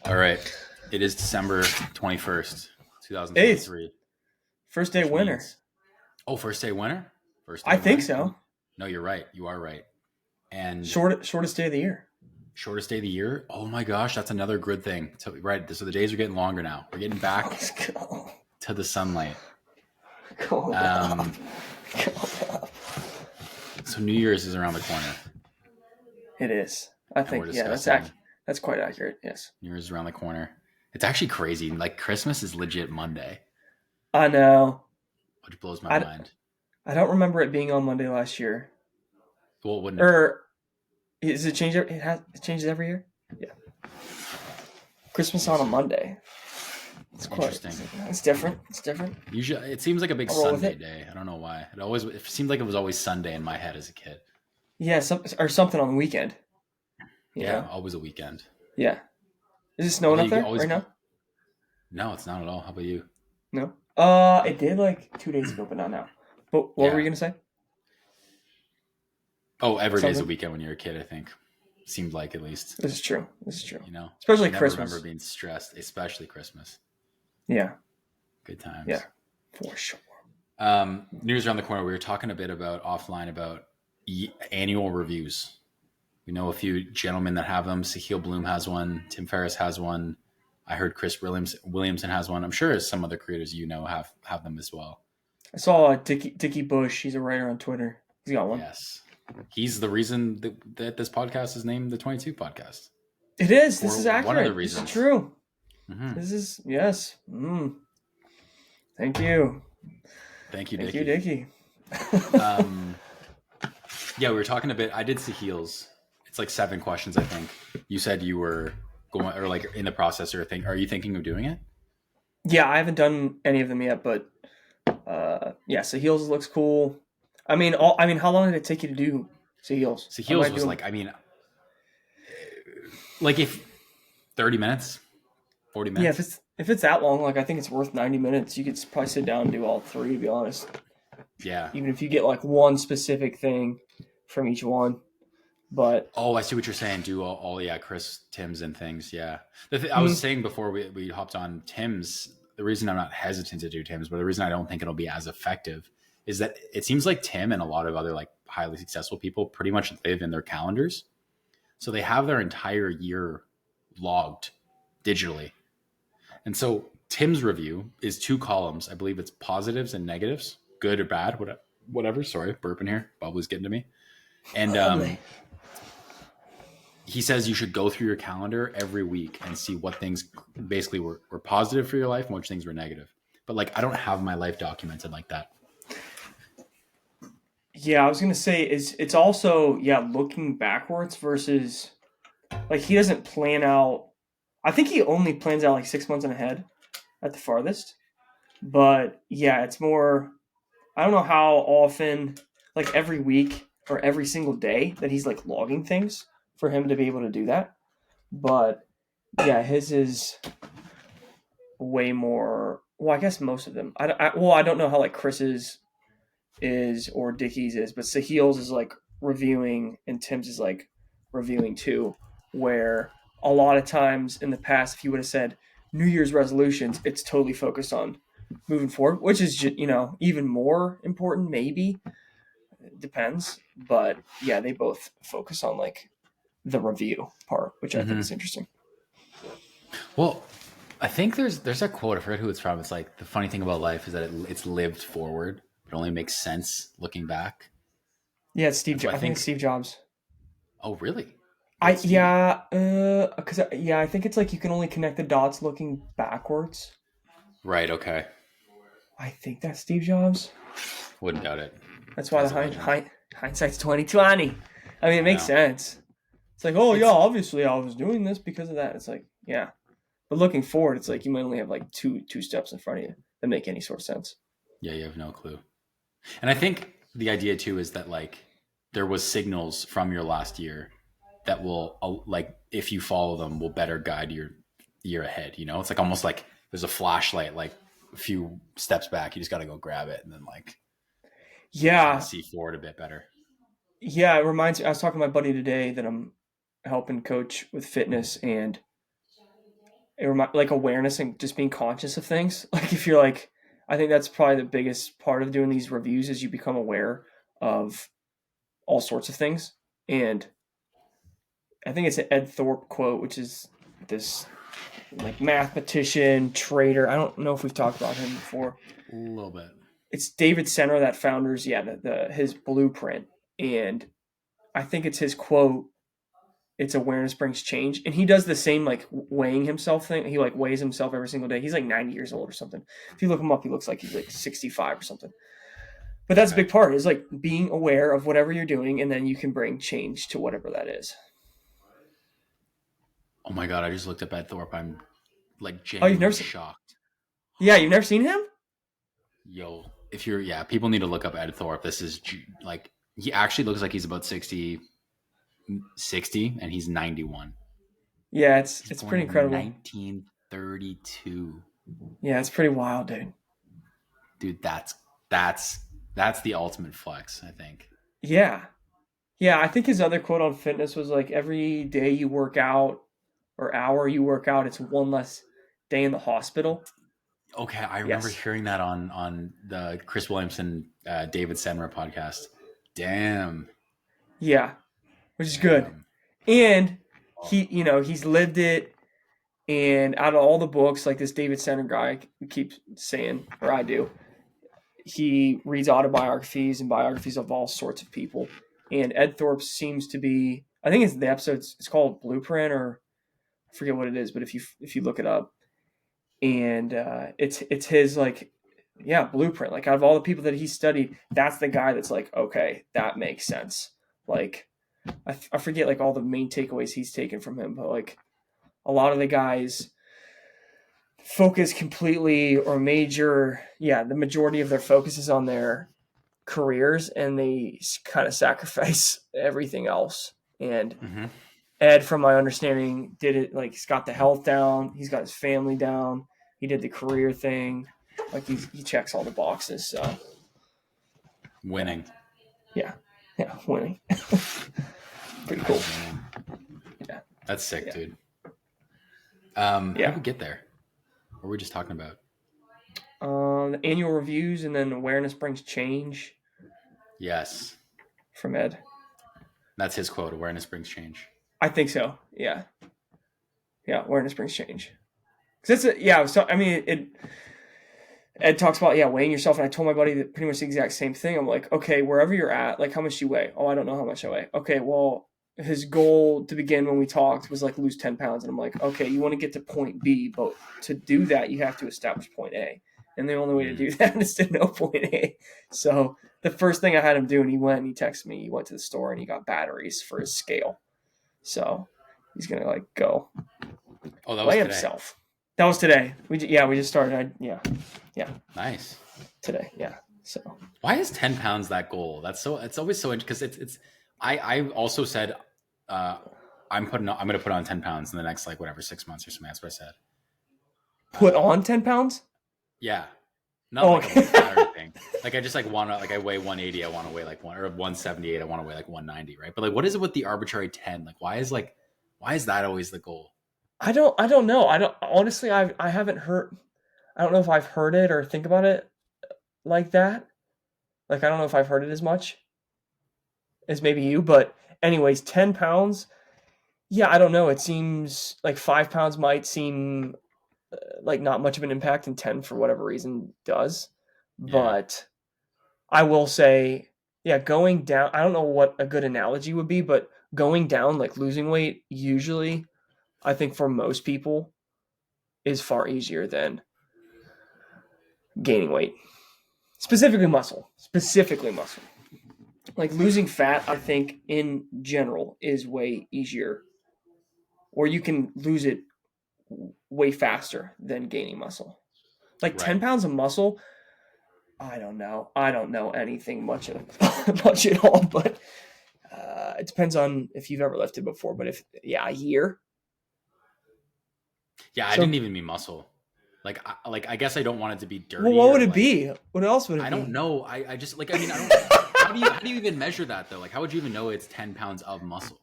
All right. It is December 21st, Hey, it's 2023, first day which winter. means, first day winter? First day I of think winter? so. No, you're right. You are right. And Shortest day of the year. shortest day of the year? Oh my gosh, that's another good thing. So, right. So the days are getting longer now. We're getting back Let's go. to the sunlight. Going up. Um, Going up. so New Year's is around the corner, It is. I and we're think, yeah, discussing that's quite accurate. Yes. New Year's is around the corner. It's actually crazy. Like Christmas is legit Monday, I know. which blows my I, mind. I don't remember it being on Monday last year. Well, it wouldn't have. Or is it changed? It changes every year? Yeah. Christmas on a Monday. It's Interesting. It's different. It's different. Usually, it seems like a big I'll roll with Sunday it. day. I don't know why. It seemed like it was always Sunday in my head as a kid. Yeah, or something on the weekend. You Yeah, know? always a weekend. Yeah. Is it snowing Although up you there always right now? no, it's not at all. How about you? No. It did like 2 days ago, but not now. But what were you Yeah. gonna say? Oh, every day's a Something? weekend when you're a kid. I think seemed like at least. This is true. This is true. You know, Especially I never remember Christmas. being stressed, especially Christmas. Yeah. Good Yeah. times. For sure. News around the corner. We were talking a bit about offline about annual reviews. We know a few gentlemen that have them. Sahil Bloom has one. Tim Ferriss has one. I heard Chris Williamson has one. I'm sure some other creators have them as well. I saw Dickie Bush. He's a writer on Twitter. He's got one. Yes, he's the reason that this podcast is named the 22 Podcast. It is. This Or is one of the accurate. This is reasons. true. Mm-hmm. This is yes. Thank you. Thank you, Thank Dickie. you, Dickie. Yeah, we were talking a bit. I did Sahil's. It's like 7 questions, I think. You said you were going or like in the process or thing. Are you thinking of doing it? Yeah, I haven't done any of them yet, but yeah, Sahil's looks cool. I mean, how long did it take you to do Sahil's? Sahil's was like, like if 30 minutes, 40 Yeah, minutes. if it's that long, like I think it's worth 90 minutes. You could probably sit down and do all three, to be honest. Yeah. Even if you get like one specific thing from each one. But Oh, I see what you're saying. Do all Chris, Tim's and things. Yeah. I was saying before we hopped on Tim's, the reason I'm not hesitant to do Tim's, but the reason I don't think it'll be as effective is that it seems like Tim and a lot of other like highly successful people pretty much live in their calendars. So they have their entire year logged digitally. And so Tim's review is 2 columns. I believe it's positives and negatives, good or bad, whatever. Sorry, burping here. Bubbly's getting to me. And he says you should go through your calendar every week and see what things basically were positive for your life and which things were negative. But like, I don't have my life documented like that. yeah, I was gonna say it's also looking backwards versus like he doesn't plan out. I think he only plans out like 6 months ahead at the farthest. But yeah, it's more. I don't know how often, like every week or every single day, that he's like logging things for him to be able to do that. But yeah, his is way more. Well, I guess most of them. I don't know how like Chris's is or Dickie's is, but Sahil's is like reviewing and Tim's is like reviewing too. Where a lot of times in the past, if you would have said New Year's resolutions, it's totally focused on moving forward, which is even more important. Maybe it depends, but yeah, they both focus on like the review part, which I think is interesting. Well, I think there's that quote. I forget who it's from. It's like the funny thing about life is that it's lived forward. It only makes sense looking back. Yeah, it's Steve. So I think it's Steve Jobs. Oh, really? I yeah, because I think it's like you can only connect the dots looking backwards. Right. Okay. I think that's Steve Jobs. Wouldn't doubt it. That's why hindsight's 2020. I mean, it makes Yeah. sense. It's like, oh yeah, obviously I was doing this because of that. It's like, yeah, but looking forward, it's like you might only have like two steps in front of you that make any sort of sense. Yeah, you have no clue. And I think the idea too is that like there was signals from your last year that will like if you follow them will better guide your year ahead. You know, it's like almost like there's a flashlight like a few steps back. You just got to go grab it and then like kind of Yeah, see forward a bit better. yeah. It reminds me. I was talking to my buddy today that I'm helping coach with fitness, and like awareness and just being conscious of things. Like if you're like, I think that's probably the biggest part of doing these reviews is you become aware of all sorts of things. And I think it's an Ed Thorp quote, which is this like mathematician, trader. I don't know if we've talked about him before. A little bit. It's David Center, that founders, his blueprint. And I think it's his quote, it's awareness brings change. And he does the same like weighing himself thing. He like weighs himself every single day. He's like 90 years old or something. If you look him up, he looks like he's like 65 or something. But that's a big part, is like being aware of whatever you're doing, and then you can bring change to whatever that is. Oh my God, I just looked up Ed Thorpe. I'm like You've never genuinely shocked. Yeah, you've never seen him? Yo, people need to look up Ed Thorpe. This is like, he actually looks like he's about 60, and he's 91. Yeah, He's it's born pretty in incredible. 1932. Yeah, it's pretty wild, dude. Dude, that's the ultimate flex, I think. Yeah. Yeah, I think his other quote on fitness was like, every day you work out or hour you work out, it's one less day in the hospital. Okay, I remember Yes. hearing that on the Chris Williamson, David Senra podcast. Damn. Yeah, which is good. Damn. And he's lived it. And out of all the books, like this David Center guy keeps saying, or I do, he reads autobiographies and biographies of all sorts of people. And Ed Thorpe seems to be, I think it's the episode's, it's called Blueprint, or I forget what it is, but if you look it up, and it's his like, yeah, blueprint. Like out of all the people that he studied, that's the guy that's like, okay, that makes sense. Like I forget like all the main takeaways he's taken from him, but like a lot of the guys focus completely or the majority of their focus is on their careers, and they kind of sacrifice everything else. And Ed, from my understanding, did it like he's got the health down, he's got his family down, he did the career thing, like he checks all the boxes. So Winning. Yeah, winning. Pretty cool. Yeah, that's sick, dude. How did we get there? What were we just talking about? The annual reviews, and then awareness brings change. Yes. From Ed. That's his quote. Awareness brings change. I think so. Yeah. Yeah. Awareness brings change. Cause Ed talks about, weighing yourself. And I told my buddy that pretty much the exact same thing. I'm like, okay, wherever you're at, like how much do you weigh? Oh, I don't know how much I weigh. Okay. Well, his goal to begin when we talked was like lose 10 pounds. And I'm like, okay, you want to get to point B, but to do that, you have to establish point A. And the only way to do that is to know point A. So the first thing I had him do, and he went and he texted me, he went to the store and he got batteries for his scale. So he's going to like go weigh himself. That was today. We just started. Yeah. Nice. Today. Yeah. So why is 10 pounds that goal? It's always so interesting, because I also said, I'm going to put on 10 pounds in the next, 6 months or something. That's what I said. Put on 10 pounds? Yeah. Not a fat or anything. Like I just want to, I weigh 180. I want to weigh or 178. I want to weigh 190. Right. But what is it with the arbitrary 10? Why is that always the goal? I don't know. Honestly, I haven't heard, I don't know if I've heard it or think about it like that. I don't know if I've heard it as much as maybe you, but anyways, 10 pounds. Yeah. I don't know. It seems like 5 pounds might seem like not much of an impact, and 10 for whatever reason does. But I will say, going down, I don't know what a good analogy would be, but going down, like losing weight, usually I think for most people is far easier than gaining weight. Specifically muscle. Like losing fat, I think in general is way easier, or you can lose it way faster than gaining muscle. 10 pounds of muscle, I don't know anything much at all, but it depends on if you've ever lifted before. But a year. Yeah, I didn't even mean muscle. I guess I don't want it to be dirty. Well, what would it be? What else would it be? I don't know. I just I don't. How do you even measure that though? How would you even know it's 10 pounds of muscle?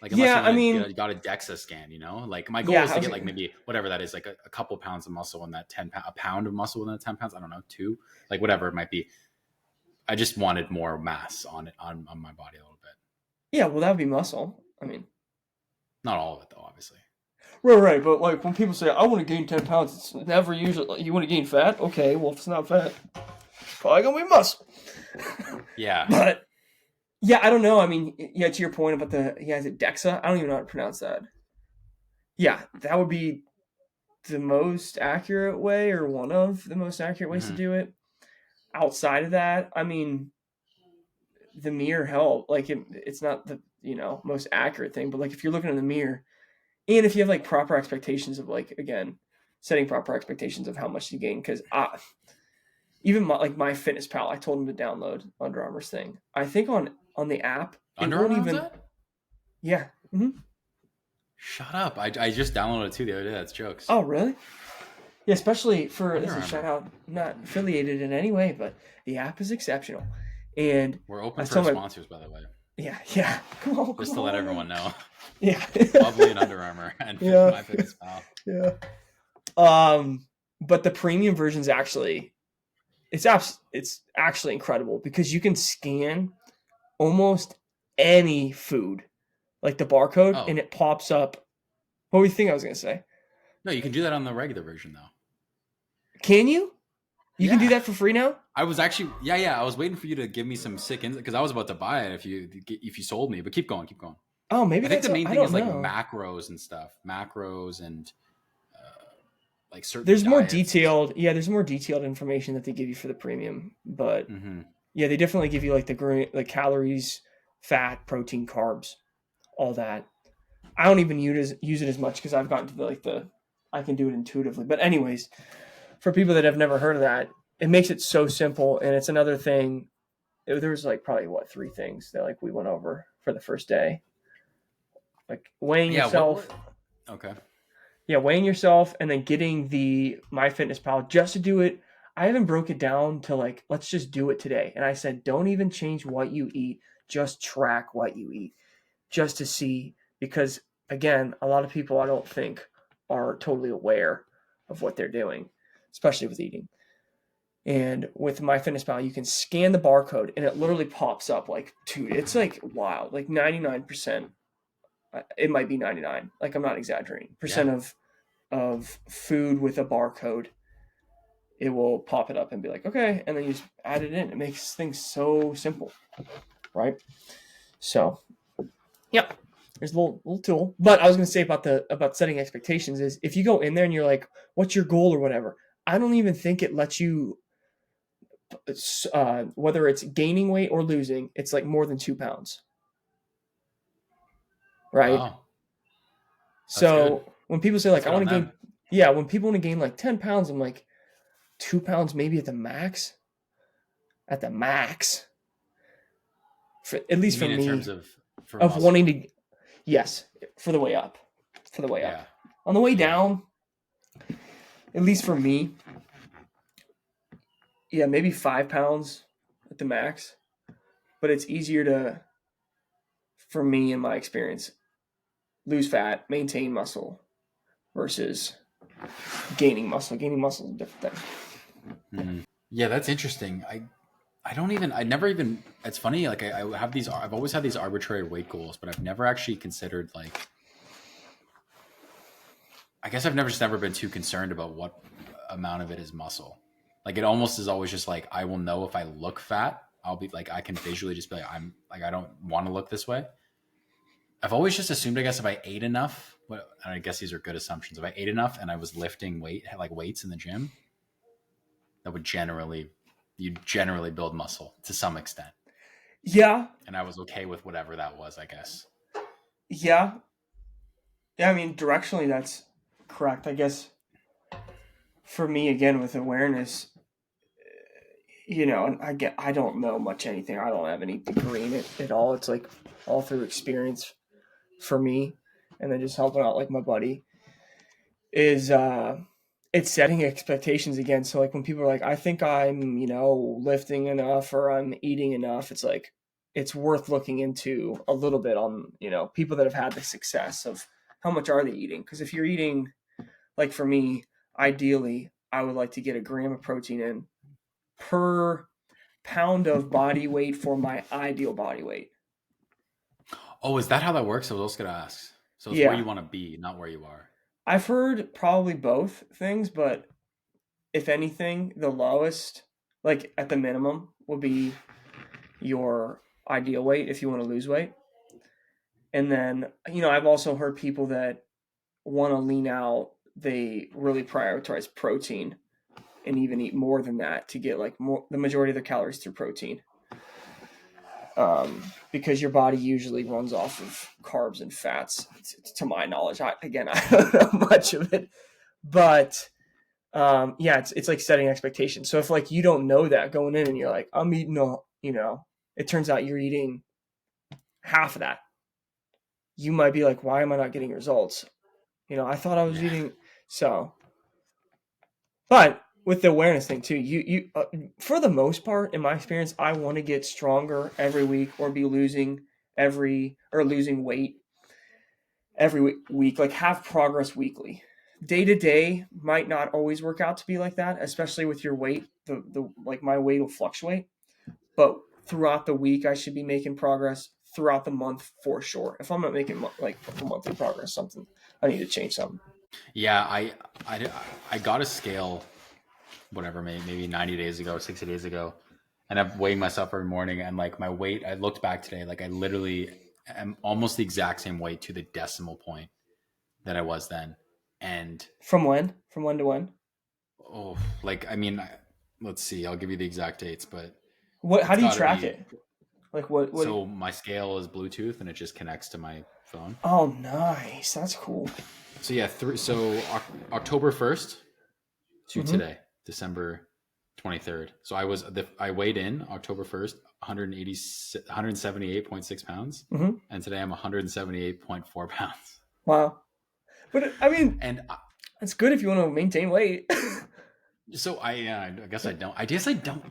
Like unless Yeah, you I want mean, to got a DEXA scan, you know, like my goal yeah, is to get like maybe whatever that is, like a couple pounds of muscle in that a pound of muscle within the 10 pounds. I don't know, two, like whatever it might be. I just wanted more mass on it, on my body a little bit. yeah, well, that would be muscle. I mean, Not all of it though, obviously. right, but like when people say, I want to gain 10 pounds, it's never usually, like, you want to gain fat? Okay, well, if it's not fat, it's probably going to be muscle. Yeah. But, yeah, I don't know. I mean, yeah, to your point about is it DEXA? I don't even know how to pronounce that. Yeah, that would be the most accurate way, or one of the most accurate ways to do it. Outside of that, I mean, the mirror help. Like, it's not the, most accurate thing, but like if you're looking in the mirror, and if you have like proper expectations of, like, again, setting proper expectations of how much you gain, because even my Fitness Pal, I told him to download Under Armour's thing. I think on the app, it Under won't Armour has even. that? Yeah. Mm-hmm. Shut up! I just downloaded it too the other day. That's jokes. Oh, really? Yeah, especially for Under this is a Armour. shout out, not affiliated in any way, but the app is exceptional. And We're I open was for telling sponsors, by the way, yeah. Come on, just to let everyone know. Yeah. Lovely and Under Armour and Yeah. My Fitness Pal. Yeah. But the premium version is actually it's actually incredible because you can scan almost any food, like the barcode, Oh and it pops up. What do you think I was gonna say? no, you can do that on the regular version though. Can you? You can do Yeah. that for free now? I was actually I was waiting for you to give me some sick because I was about to buy it if you sold me. But keep going. Oh, maybe I think that's the main I thing don't is like know. macros and stuff, macros and like certain There's more diets. there's more detailed information that they give you for the premium, but yeah, they definitely give you like the calories, fat, protein, carbs, all that. I don't even use it as much because I've gotten to the I can do it intuitively. But anyways, for people that have never heard of that, it makes it so simple, and it's another thing. There was like probably three things that like we went over for the first day, like weighing yourself. Okay. Yeah, weighing yourself and then getting the MyFitnessPal just to do it. I haven't broke it down to like, let's just do it today. And I said, don't even change what you eat. Just track what you eat just to see. Because again, a lot of people I don't think are totally aware of what they're doing, especially with eating. And with MyFitnessPal, you can scan the barcode and it literally pops up like, dude, it's like wild, like 99%. It might be 99. Like I'm not exaggerating. Percent of food with a barcode, it will pop it up and be like, okay, and then you just add it in. It makes things so simple, right? So, yeah, there's a little tool. But I was going to say about setting expectations is if you go in there and you're like, what's your goal or whatever, I don't even think it lets you, whether it's gaining weight or losing, it's like more than 2 pounds, right? Wow. So when people say like, I want to gain, when people want to gain like 10 pounds, I'm like, 2 pounds maybe at the max. At the max, at least for me, in terms of wanting to, yes, for the way up, On the way down, at least for me, maybe 5 pounds at the max. But it's easier for me in my experience, lose fat, maintain muscle, versus gaining muscle. Gaining muscle is a different thing. Yeah, that's interesting. It's funny, like I've always had these arbitrary weight goals, but I've never actually considered like, I guess I've never been too concerned about what amount of it is muscle. Like it almost is always just like, I will know if I look fat, I'll be like, I can visually just be like, I don't want to look this way. I've always just assumed, I guess if I ate enough, and I guess these are good assumptions. If I ate enough and I was lifting weights in the gym, that would generally build muscle to some extent. Yeah. And I was okay with whatever that was, I guess. Yeah. Yeah, I mean, directionally, that's correct. I guess for me, again, with awareness, and I don't know much anything. I don't have any degree in it at all. It's like all through experience for me. And then just helping out like my buddy is, it's setting expectations again. So like when people are like, I think I'm, lifting enough or I'm eating enough, it's like, it's worth looking into a little bit on, people that have had the success of how much are they eating? Because if you're eating, like for me, ideally, I would like to get a gram of protein in per pound of body weight for my ideal body weight. Oh, is that how that works? I was also going to ask. So it's where Yeah. you want to be, not where you are. I've heard probably both things, but if anything, the lowest, like at the minimum, will be your ideal weight if you want to lose weight. And then, I've also heard people that want to lean out, they really prioritize protein and even eat more than that to get like the majority of their calories through protein. Because your body usually runs off of carbs and fats, to my knowledge. I don't know much of it, but it's like setting expectations. So if like you don't know that going in and you're like, I'm eating it turns out you're eating half of that. You might be like, why am I not getting results? I thought I was eating so. But with the awareness thing too, you for the most part, in my experience, I want to get stronger every week or be losing weight every week, like have progress weekly. Day to day might not always work out to be like that, especially with your weight. The like my weight will fluctuate, but throughout the week, I should be making progress. Throughout the month, for sure. If I'm not making like monthly progress, something I need to change something. Yeah, I got a scale, whatever, maybe 90 days ago, 60 days ago, and I'm weighing myself every morning, and like my weight, I looked back today, like I literally am almost the exact same weight to the decimal point that I was then. And From when? From when to when? oh, like I mean, let's see, I'll give you the exact dates, but What? How it's do you got to track be. it? Like what? So my scale is Bluetooth, and it just connects to my phone. Oh, nice. That's cool. So yeah, October 1st to Mm-hmm. today, December 23rd. So I weighed in October 1st, 178.6 pounds, Mm-hmm. and today I'm 178.4 pounds. Wow. But I mean, And it's good if you want to maintain weight. so I guess I don't. I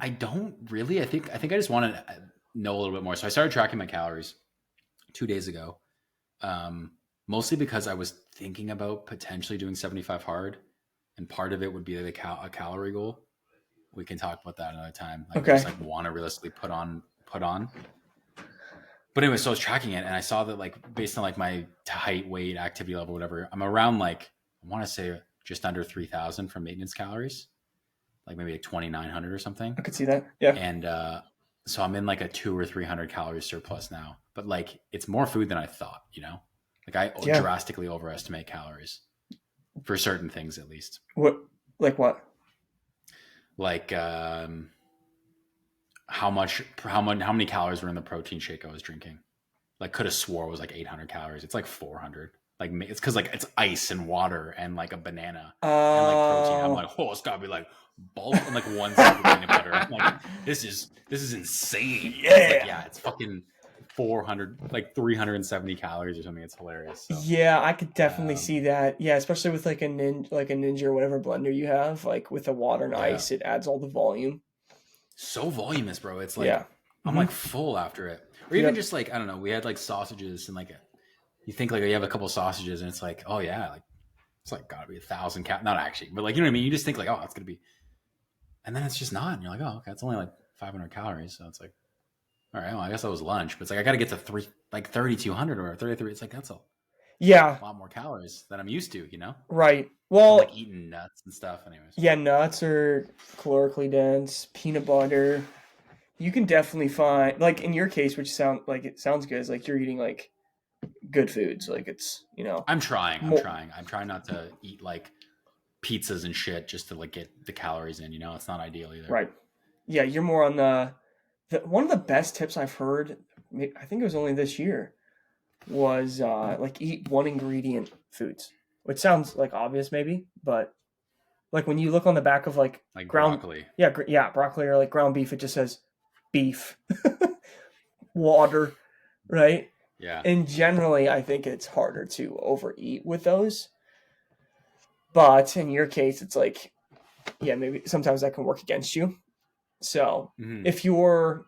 don't really. I think I just want to know a little bit more. So I started tracking my calories 2 days ago. Mostly because I was thinking about potentially doing 75 hard, and part of it would be a calorie goal. We can talk about that another time. Like I Okay. just like want to realistically put on. But anyway, so I was tracking it, and I saw that like based on like my height, weight, activity level, whatever, I'm around like I want to say just under 3,000 for maintenance calories, like maybe like 2,900 or something. I could see that. Yeah. And so I'm in like a 200 or 300 calorie surplus now. But like it's more food than I thought. Like I drastically overestimate calories for certain things, at least. What? Like what? Like how many calories were in the protein shake I was drinking? Like could have swore it was like 800 calories. It's like 400. Like it's because like it's ice and water and like a banana and like protein. I'm like, oh, it's gotta be like bulk and like one scoop of peanut butter. I'm like, this is insane. Yeah. It's like, yeah, it's fucking 400, like 370 calories or something. It's hilarious. So, Yeah, I could definitely see that. Yeah, especially with like a ninja or whatever blender you have, like with the water and ice, it adds all the volume. So voluminous, bro. It's like I'm Mm-hmm. like full after it. Or even just like I don't know. We had like sausages and like you think like you have a couple sausages and it's like, oh yeah, like it's like gotta be 1,000 not actually, but like you know what I mean. You just think like, oh, it's gonna be, and then it's just not. And you're like, oh, okay, it's only like 500 calories. So it's like, all right, well, I guess that was lunch. But it's like I got to get to 3,200 or 33. It's like that's a lot more calories than I'm used to. Right. Well, from, like eating nuts and stuff. Anyways. Yeah, nuts are calorically dense. Peanut butter, you can definitely find, like in your case, which it sounds good. It's like you're eating like good foods. Like it's I'm trying. I'm trying not to eat like pizzas and shit just to like get the calories in. It's not ideal either. Right. Yeah, you're more on the one of the best tips I've heard. I think it was only this year. Was like eat one ingredient foods, which sounds like obvious maybe, but like when you look on the back of like ground broccoli, broccoli or like ground beef, it just says beef, water, right? Yeah. And generally, I think it's harder to overeat with those. But in your case, it's like, yeah, maybe sometimes that can work against you. So if you're,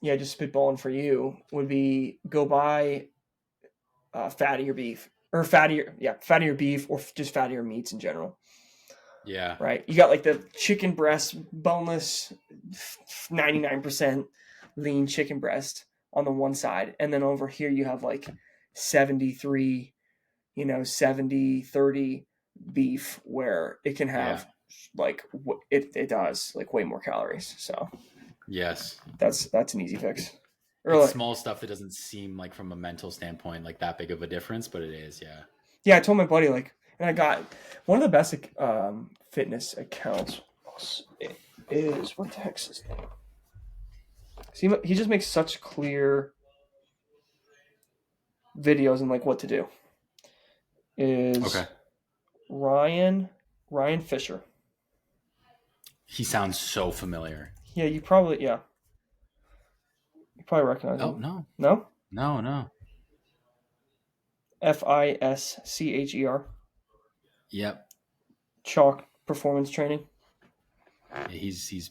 just spitballing for you, would be go buy fattier beef or fattier beef or just fattier meats in general. Yeah. Right. You got like the chicken breast, boneless, 99% lean chicken breast on the one side. And then over here you have like 73, 70-30 beef, where it can have like it does like way more calories. So yes, that's an easy fix. Or it's like, small stuff that doesn't seem like from a mental standpoint like that big of a difference, but it is. yeah, I told my buddy, like, and I got one of the best fitness accounts. It is, what the heck's his name? See, he just makes such clear videos and like what to do. Is Okay. Ryan Fisher. He sounds so familiar. Yeah, you probably recognize Oh, him. no. No? No. Fischer. Yep. Chalk performance training. Yeah, he's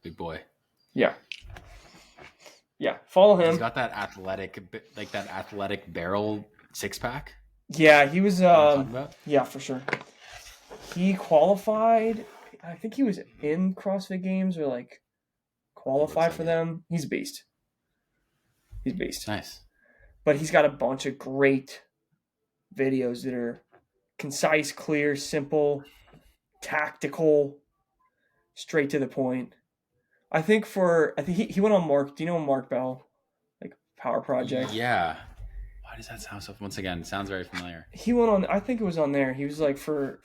big boy. Yeah. Follow him. He's got that athletic barrel six pack. Yeah, he was. You know what I'm talking about? Yeah, for sure. He qualified. I think he was in CrossFit Games or like qualified for them. He's a beast. Nice. But he's got a bunch of great videos that are concise, clear, simple, tactical, straight to the point. I think he went on Mark. Do you know Mark Bell? Like Power Project. Yeah. Why does that sound so? Once again, it sounds very familiar. He went on. I think it was on there. He was like for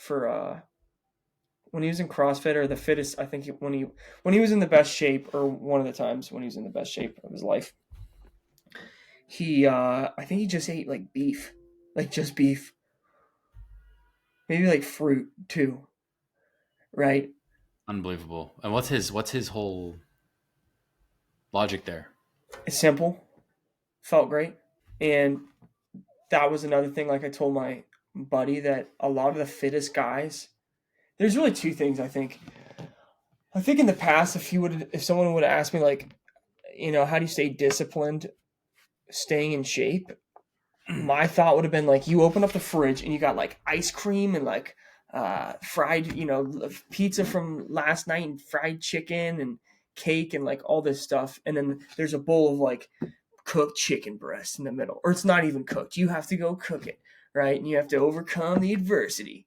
when he was in CrossFit or the fittest. I think when he was in the best shape, or one of the times when he was in the best shape of his life. I think he just ate like beef, like just beef. Maybe like fruit too. Right? Unbelievable. And what's his whole logic there? It's simple. Felt great. And that was another thing, like I told my buddy, that a lot of the fittest guys, there's really two things, I think. I think in the past, if someone would have asked me, like, how do you stay disciplined, staying in shape? My thought would have been like, you open up the fridge and you got like ice cream and like fried, pizza from last night and fried chicken and cake and like all this stuff. And then there's a bowl of like cooked chicken breast in the middle, or it's not even cooked. You have to go cook it, right? And you have to overcome the adversity.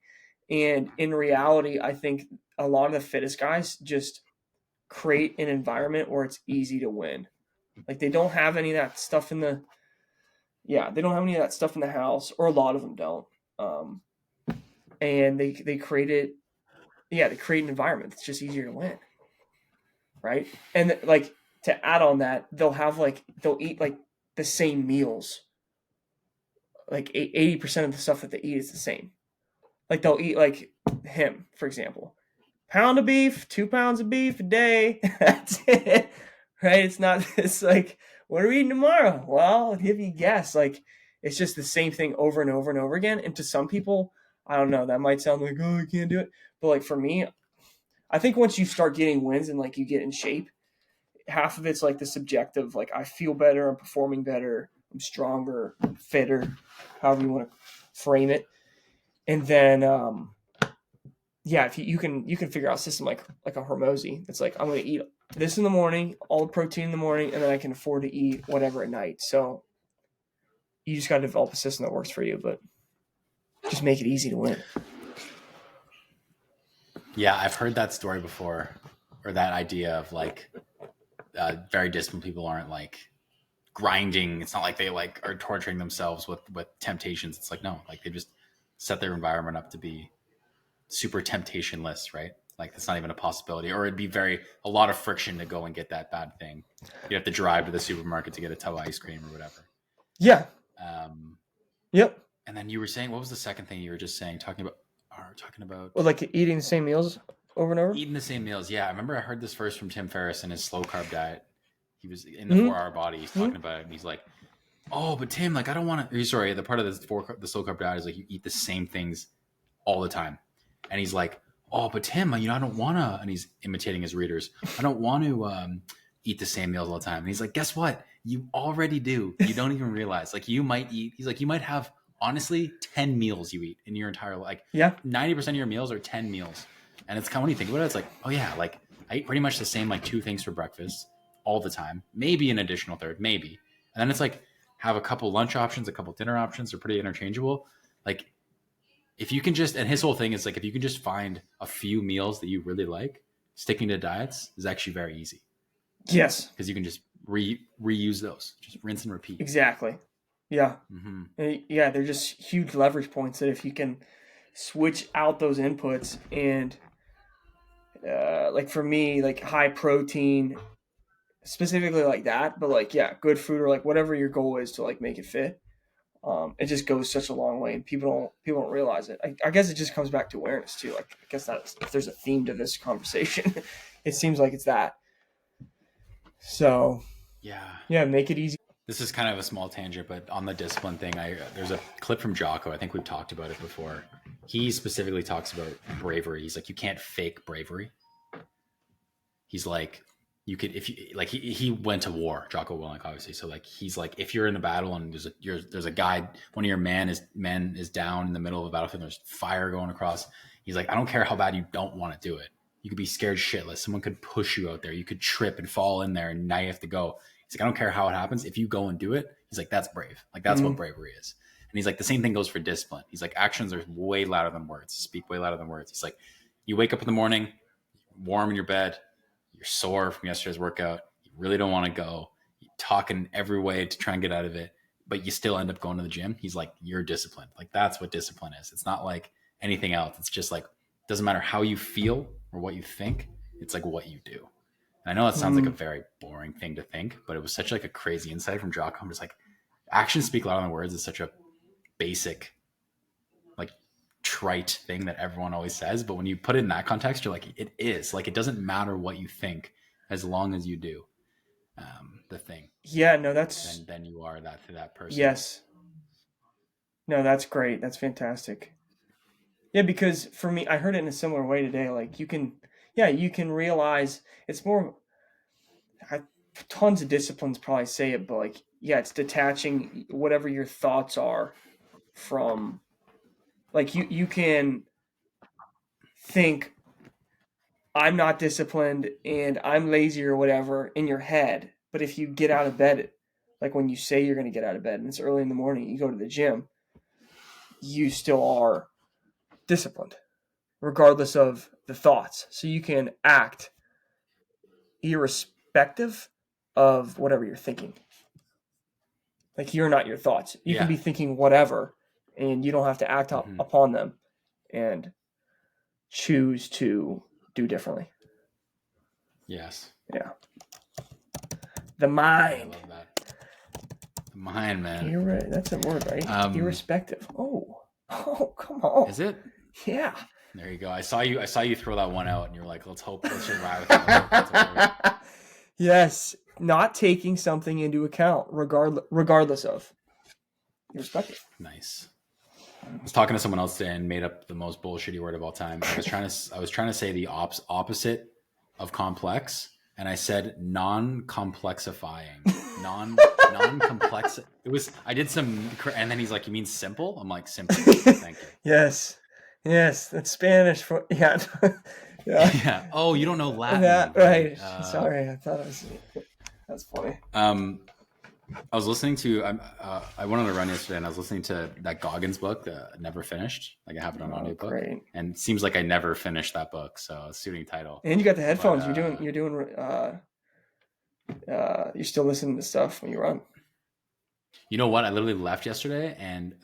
And in reality, I think a lot of the fittest guys just create an environment where it's easy to win. Like they don't have any of that stuff in the house, or a lot of them don't. And they create it. Yeah, they create an environment that's just easier to win, right? And like to add on that, they'll eat like the same meals. Like 80% of the stuff that they eat is the same. Like they'll eat like him, for example, pound of beef, 2 pounds of beef a day. That's it, right? It's not this like, what are we eating tomorrow? Well, if you guess, like it's just the same thing over and over and over again. And to some people, I don't know, that might sound like, oh, I can't do it. But like for me, I think once you start getting wins and like you get in shape, half of it's like the subjective, like I feel better, I'm performing better, I'm stronger, fitter, however you want to frame it. And then if you can figure out a system like a Hormozy. It's like, I'm going to eat this in the morning, all the protein in the morning, and then I can afford to eat whatever at night. So you just got to develop a system that works for you, but just make it easy to win. Yeah, I've heard that story before, or that idea of like very disciplined people aren't like grinding. It's not like they like are torturing themselves with temptations. It's like, no, like they just set their environment up to be super temptationless, right? Like that's not even a possibility, or it'd be a lot of friction to go and get that bad thing. You have to drive to the supermarket to get a tub of ice cream or whatever. Yeah. Yep. And then you were saying, what was the second thing you were just saying? Talking about, well, like eating the same meals over and over. Eating the same meals. Yeah, I remember I heard this first from Tim Ferriss in his slow carb diet. He was in the 4-hour body. He's talking about it, and he's like, "Oh, but Tim, like I don't want to." Sorry, the part of the slow carb diet is like you eat the same things all the time, and he's like, "Oh, but Tim, I don't want to." And he's imitating his readers. I don't want to eat the same meals all the time. And he's like, guess what? You already do. You don't even realize. Like you might eat. He's like, you might have honestly 10 meals you eat in your entire life. Like 90% of your meals are 10 meals. And it's kind of when you think about it, it's like, oh yeah, like I eat pretty much the same like 2 things for breakfast all the time. Maybe an additional third, maybe. And then it's like have a couple lunch options, a couple dinner options. They're pretty interchangeable. Like if you can just, and his whole thing is like, if you can just find a few meals that you really like, sticking to diets is actually very easy. Yes. Because you can just reuse those, just rinse and repeat. Exactly. Yeah. Yeah, they're just huge leverage points that if you can switch out those inputs and like for me, like high protein, specifically like that, but like, yeah, good food or like whatever your goal is to like make it fit. It just goes such a long way and people don't realize it. I guess it just comes back to awareness too. Like, I guess that's, if there's a theme to this conversation, it seems like it's that. So yeah, make it easy. This is kind of a small tangent, but on the discipline thing, there's a clip from Jocko. I think we've talked about it before. He specifically talks about bravery. He's like, you can't fake bravery. He's like, you could, if you like, he went to war, Jocko Willink, obviously. So like, he's like, if you're in a battle and there's a guy, one of your men is down in the middle of a battlefield, there's fire going across. He's like, I don't care how bad you don't want to do it. You could be scared shitless. Someone could push you out there. You could trip and fall in there, and now you have to go. He's like, I don't care how it happens. If you go and do it, he's like, that's brave. Like that's what bravery is. And he's like, the same thing goes for discipline. He's like, actions are way louder than words. Speak way louder than words. He's like, you wake up in the morning, warm in your bed, you're sore from yesterday's workout. You really don't want to go. You talk in every way to try and get out of it, but you still end up going to the gym. He's like, you're disciplined. Like that's what discipline is. It's not like anything else. It's just like, doesn't matter how you feel or what you think. It's like what you do. And I know that sounds like a very boring thing to think, but it was such like a crazy insight from Jocko. I'm just like, actions speak louder than words is such a basic, like trite thing that everyone always says. But when you put it in that context, you're like, it is. Like, it doesn't matter what you think as long as you do the thing. Yeah, no, that's... Then you are that to that person. Yes. No, that's great. That's fantastic. Yeah, because for me, I heard it in a similar way today. Like you can realize it's more, tons of disciplines probably say it, but like, yeah, it's detaching whatever your thoughts are from, like you can think I'm not disciplined and I'm lazy or whatever in your head. But if you get out of bed, like when you say you're going to get out of bed and it's early in the morning, you go to the gym, you still are disciplined regardless of the thoughts. So you can act irrespective of whatever you're thinking. Like you're not your thoughts. You can be thinking whatever and you don't have to act upon them and choose to do differently. Yes. Yeah. The mind. I love that. The mind, man. That's a word, right? Irrespective. Oh, come on. Is it? Yeah. There you go. I saw you throw that one out and you're like, let's just ride with it. Yes. Not taking something into account regardless of. Irrespective. Nice. I was talking to someone else today and made up the most bullshitty word of all time. I was trying to say the opposite of complex, and I said non-complexifying. Non-complex. I did some, and then he's like, you mean simple? I'm like, simple. Thank you. Yes. That's Spanish for, yeah. Yeah. Oh, you don't know Latin. Right. Sorry. I thought that's funny. I was listening to, I went on a run yesterday and I was listening to that Goggins book, Never Finished. Like I have it on audiobook. Great. And it seems like I never finished that book. So suiting title. And you got the headphones. You're still listening to stuff when you run. You know what? I literally left yesterday and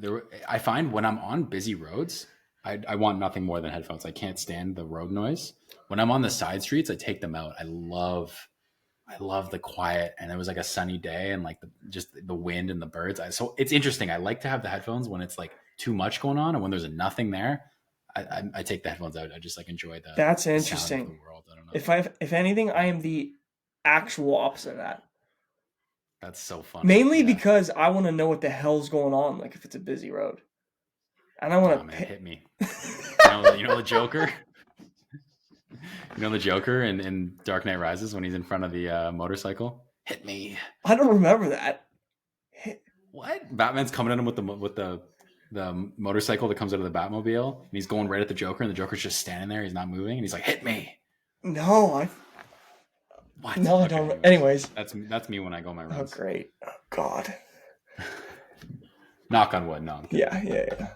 I find when I'm on busy roads, I want nothing more than headphones. I can't stand the road noise. When I'm on the side streets, I take them out. I love the quiet, and it was like a sunny day and like just the wind and the birds. So it's interesting. I like to have the headphones when it's like too much going on, and when there's nothing there, I take the headphones out. I just like enjoy the. That's interesting. Sound of the world. I don't know. If anything, I am the actual opposite of that. That's so funny. Mainly because I want to know what the hell's going on. Like if it's a busy road, and I want to hit me. You know the Joker. You know the Joker in Dark Knight Rises when he's in front of the motorcycle? Hit me. I don't remember that. What? Batman's coming at him with the motorcycle that comes out of the Batmobile, and he's going right at the Joker, and the Joker's just standing there. He's not moving, and he's like, "Hit me." No, What? no, I Okay, don't. Anyways, that's me when I go on my oh runs. great, oh God. Knock on wood. No. I'm kidding. Yeah.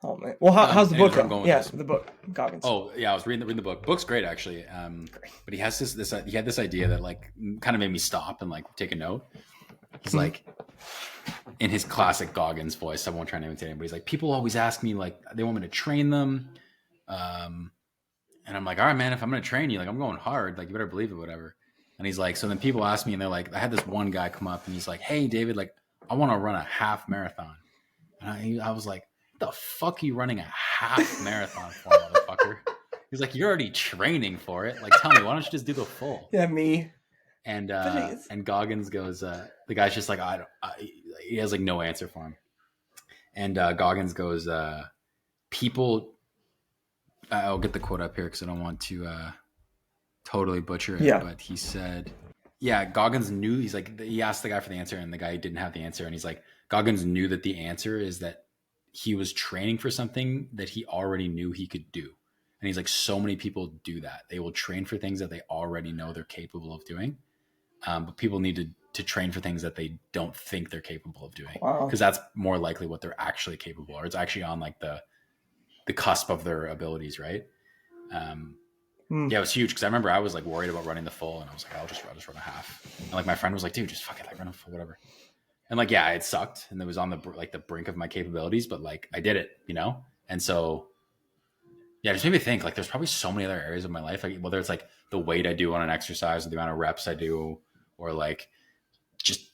Oh man. Well, how's the book go? Yeah, the book, Goggins. Oh yeah, I was reading the book. Book's great actually. But he has he had this idea that like kind of made me stop and like take a note. He's like, in his classic Goggins voice, I won't try to imitate him, but he's like, people always ask me like they want me to train them, and I'm like, all right, man, if I'm gonna train you, like I'm going hard, like you better believe it, whatever. And he's like, so then people ask me, and they're like, I had this one guy come up, and he's like, hey, David, like I want to run a half marathon, and I was like, the fuck are you running a half marathon for, motherfucker? He's like, you're already training for it. Like, tell me, why don't you just do the full? Yeah, me. And Goggins goes, the guy's just like, he has like no answer for him. And Goggins goes, people, I'll get the quote up here because I don't want to totally butcher it. Yeah. But he said, yeah, Goggins knew, he's like, he asked the guy for the answer and the guy didn't have the answer. And he's like, Goggins knew that the answer is that he was training for something that he already knew he could do. And he's like, so many people do that. They will train for things that they already know they're capable of doing. But people need to train for things that they don't think they're capable of doing. Wow. Because that's more likely what they're actually capable of. Or it's actually on like the cusp of their abilities, right? Yeah, it was huge because I remember I was like worried about running the full, and I was like, I'll just run a half. And like my friend was like, dude, just fuck it, like run a full, whatever. And like, yeah, it sucked, and it was on the brink of my capabilities, but like I did it, you know. And so, yeah, it just made me think like there's probably so many other areas of my life, like whether it's like the weight I do on an exercise, or the amount of reps I do, or like just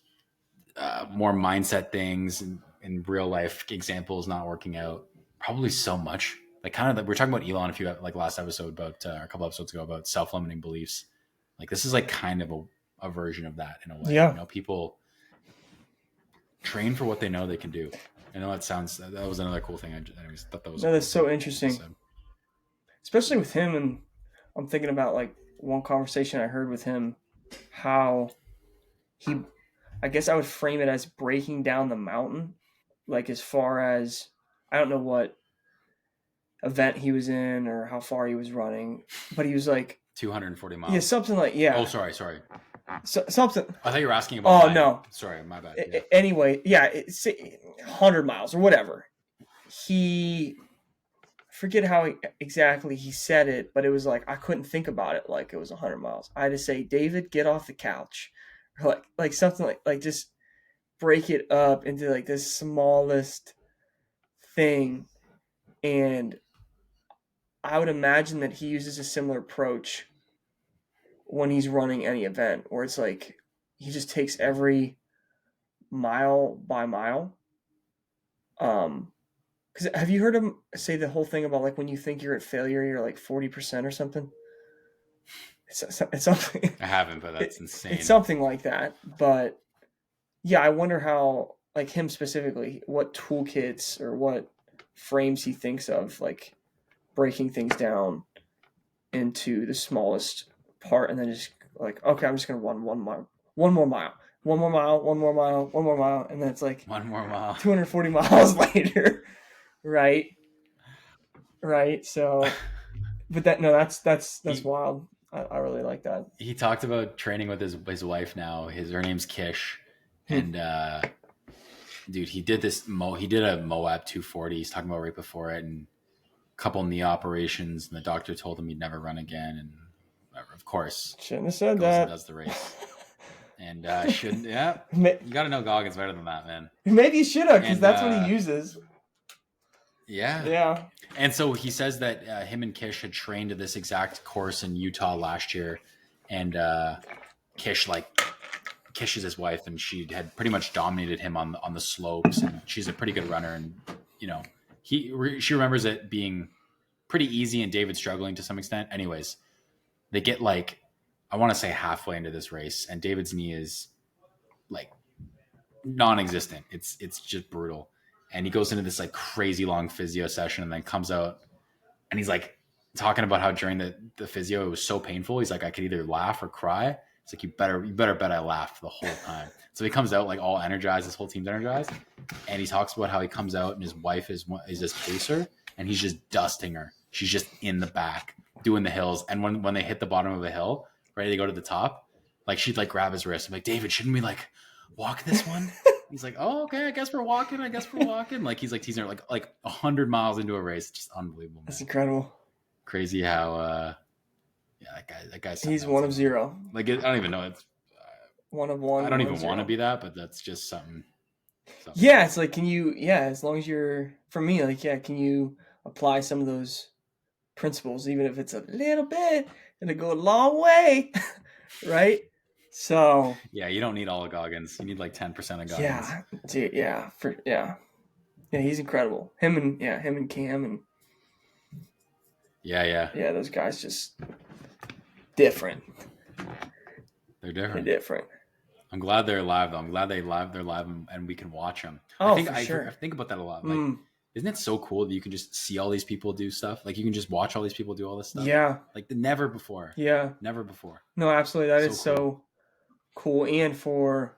more mindset things in real life examples not working out. Probably so much. Like kind of, we're talking about Elon a few like last episode about a couple episodes ago about self-limiting beliefs. Like this is like kind of a version of that in a way. Yeah. You know, people train for what they know they can do. I know that was another cool thing. I thought that was. No, that's so interesting. Especially with him, and I'm thinking about like one conversation I heard with him, how he, I guess I would frame it as breaking down the mountain, like as far as, I don't know what event he was in or how far he was running, but he was like 240 miles. Yeah, something like, yeah. Oh, sorry. Something. I thought you were asking about. Oh, no. Sorry, my bad. Yeah. Anyway, yeah, it's 100 miles or whatever. I forget how exactly he said it, but it was like, I couldn't think about it like it was 100 miles. I had to say, David, get off the couch. Or like something like just break it up into like this smallest thing. And I would imagine that he uses a similar approach when he's running any event, where it's like he just takes every mile by mile. Because have you heard him say the whole thing about like when you think you're at failure, you're like 40% or something? It's something. I haven't, but that's insane. It's something like that. But yeah, I wonder how, like him specifically, what toolkits or what frames he thinks of, like breaking things down into the smallest part, and then just like, okay, I'm just gonna run one more mile, and then it's like one more mile, 240 miles later, right? So, but that's wild. I really like that. He talked about training with his wife now. Her name's Kish, and dude, he did a Moab 240. He's talking about right before it, and couple knee operations, and the doctor told him he'd never run again, and of course shouldn't have said that. Does the race and shouldn't. Yeah, you got to know Goggins better than that, man. Maybe you should have, because that's what he uses. Yeah. And so he says that him and Kish had trained to this exact course in Utah last year, and Kish is his wife, and she had pretty much dominated him on the slopes, and she's a pretty good runner, and you know. She remembers it being pretty easy and David struggling to some extent. Anyways, they get like, I want to say halfway into this race, and David's knee is like non-existent. It's just brutal. And he goes into this like crazy long physio session and then comes out and he's like talking about how during the physio, it was so painful. He's like, I could either laugh or cry. It's like, you better bet I laughed the whole time. So he comes out like all energized, his whole team's energized. And he talks about how he comes out and his wife is his pacer and he's just dusting her. She's just in the back doing the hills. And when they hit the bottom of a hill, ready to go to the top, like she'd like grab his wrist. I'm like, David, shouldn't we like walk this one? He's like, oh, okay, I guess we're walking. Like he's like teasing her like 100 miles into a race. It's just unbelievable. Man. That's incredible. Crazy how that guy's he's 1 of 0. Like I don't even know. It's 1 of 1. I don't even want to be that, but that's just something. Yeah, it's like, can you? Yeah, as long as you're, for me, like, yeah, can you apply some of those principles, even if it's a little bit, and it go a long way, right? So yeah, you don't need all of Goggins. You need like 10% of Goggins. Yeah, dude, yeah, he's incredible. Him and Cam and yeah, those guys just different. They're different. They're different. I'm glad they're live though. I'm glad they're live and we can watch them. Oh, I sure. I think about that a lot. Like, isn't it so cool that you can just see all these people do stuff? Like you can just watch all these people do all this stuff. Yeah. Like never before. Yeah. Never before. No, absolutely. That is so so cool. And for,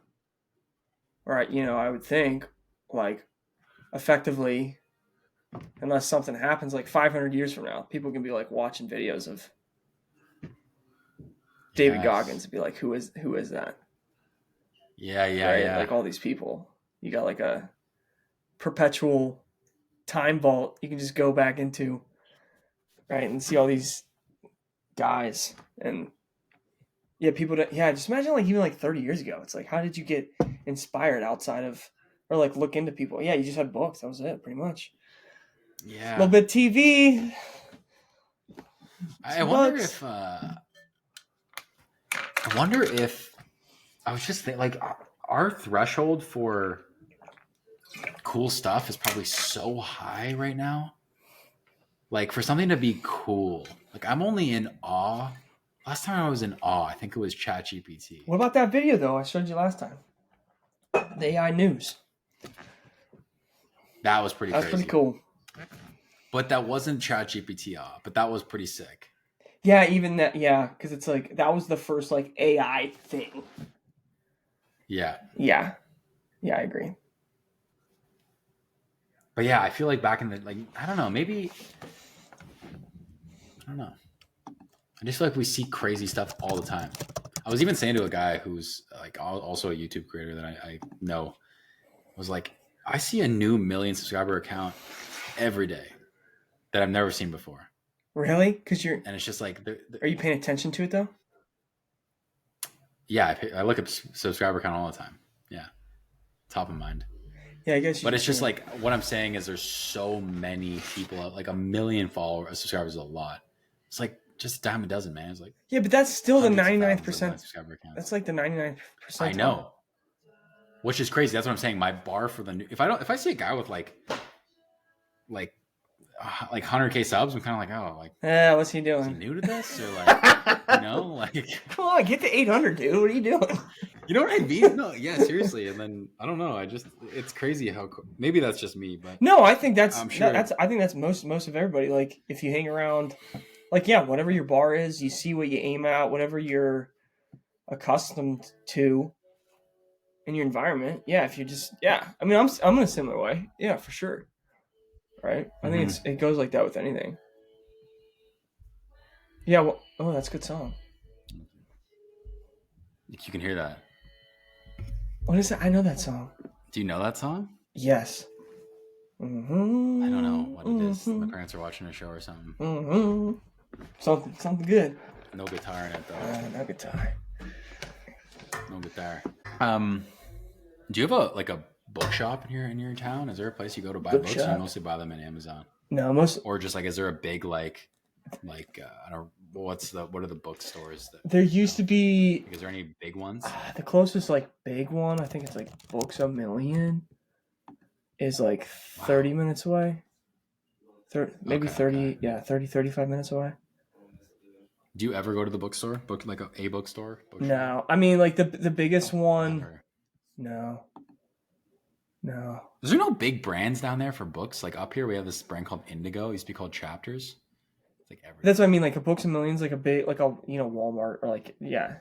right, I would think, like, effectively, unless something happens like 500 years from now, people can be like watching videos of David Goggins and be like, who is that? Yeah, right? Yeah. Like all these people. You got like a perpetual time vault you can just go back into, right, and see all these guys. And yeah, just imagine like even like 30 years ago. It's like, how did you get inspired outside of, or like look into people? Yeah, you just had books. That was it, pretty much. Yeah. A little bit of TV. I wonder if I was just thinking, like, our threshold for cool stuff is probably so high right now. Like, for something to be cool, like, I'm only in awe. Last time I was in awe, I think it was ChatGPT. What about that video, though, I showed you last time? The AI news. That was pretty crazy. That's pretty cool. But that wasn't ChatGPT awe, but that was pretty sick. Yeah, even that, yeah, because it's like, that was the first, like, AI thing. Yeah. Yeah, I agree. But yeah, I feel like back in the, like, I don't know, I just feel like we see crazy stuff all the time. I was even saying to a guy who's like also a YouTube creator that I know, was like, I see a new 1 million subscriber account every day that I've never seen before. Really? And it's just like, are you paying attention to it though? Yeah, I look up subscriber count all the time. Yeah, top of mind. Yeah, I guess. But it's just like, what I'm saying is there's so many people out, like 1 million followers, subscribers is a lot. It's like just a dime a dozen, man. It's like, yeah, but that's still the 99%. That's like the 99%. I know. Which is crazy. That's what I'm saying. My bar for the new, if I see a guy with like 100K subs, I'm kind of like, oh, like, what's he doing? Is he new to this, or like, like, come on, get to 800, dude. What are you doing? You know what I mean? No, yeah, seriously. And then I don't know. It's crazy how maybe that's just me, but no, I think that's I'm sure. I think that's most of everybody. Like, if you hang around, like, yeah, whatever your bar is, you see what you aim at, whatever you're accustomed to in your environment. Yeah, if you just, yeah, I mean, I'm in a similar way. Yeah, for sure. Right? I think it goes like that with anything. Yeah, well, oh, that's a good song. You can hear that. What is it? I know that song. Do you know that song? Yes. Mm-hmm. I don't know what it is. My parents are watching a show or something. Mm-hmm. Something good. No guitar in it though. No guitar. No guitar. Do you have a bookshop in your town? Is there a place you go to buy books, or you mostly buy them on Amazon? No, or just like, is there a big like I don't know, what are the bookstores that there used to be? Is there any big ones? The closest like big one, I think it's like Books A Million, is like 30 minutes away. 30, 35 minutes away. Do you ever go to the bookstore? Like a bookstore? No, I mean, like the biggest one. Never. No. Is there no big brands down there for books? Like up here, we have this brand called Indigo. It used to be called Chapters. It's like everywhere. That's what I mean. Like a Books A Million's like a big, like a, you know, Walmart or like, yeah.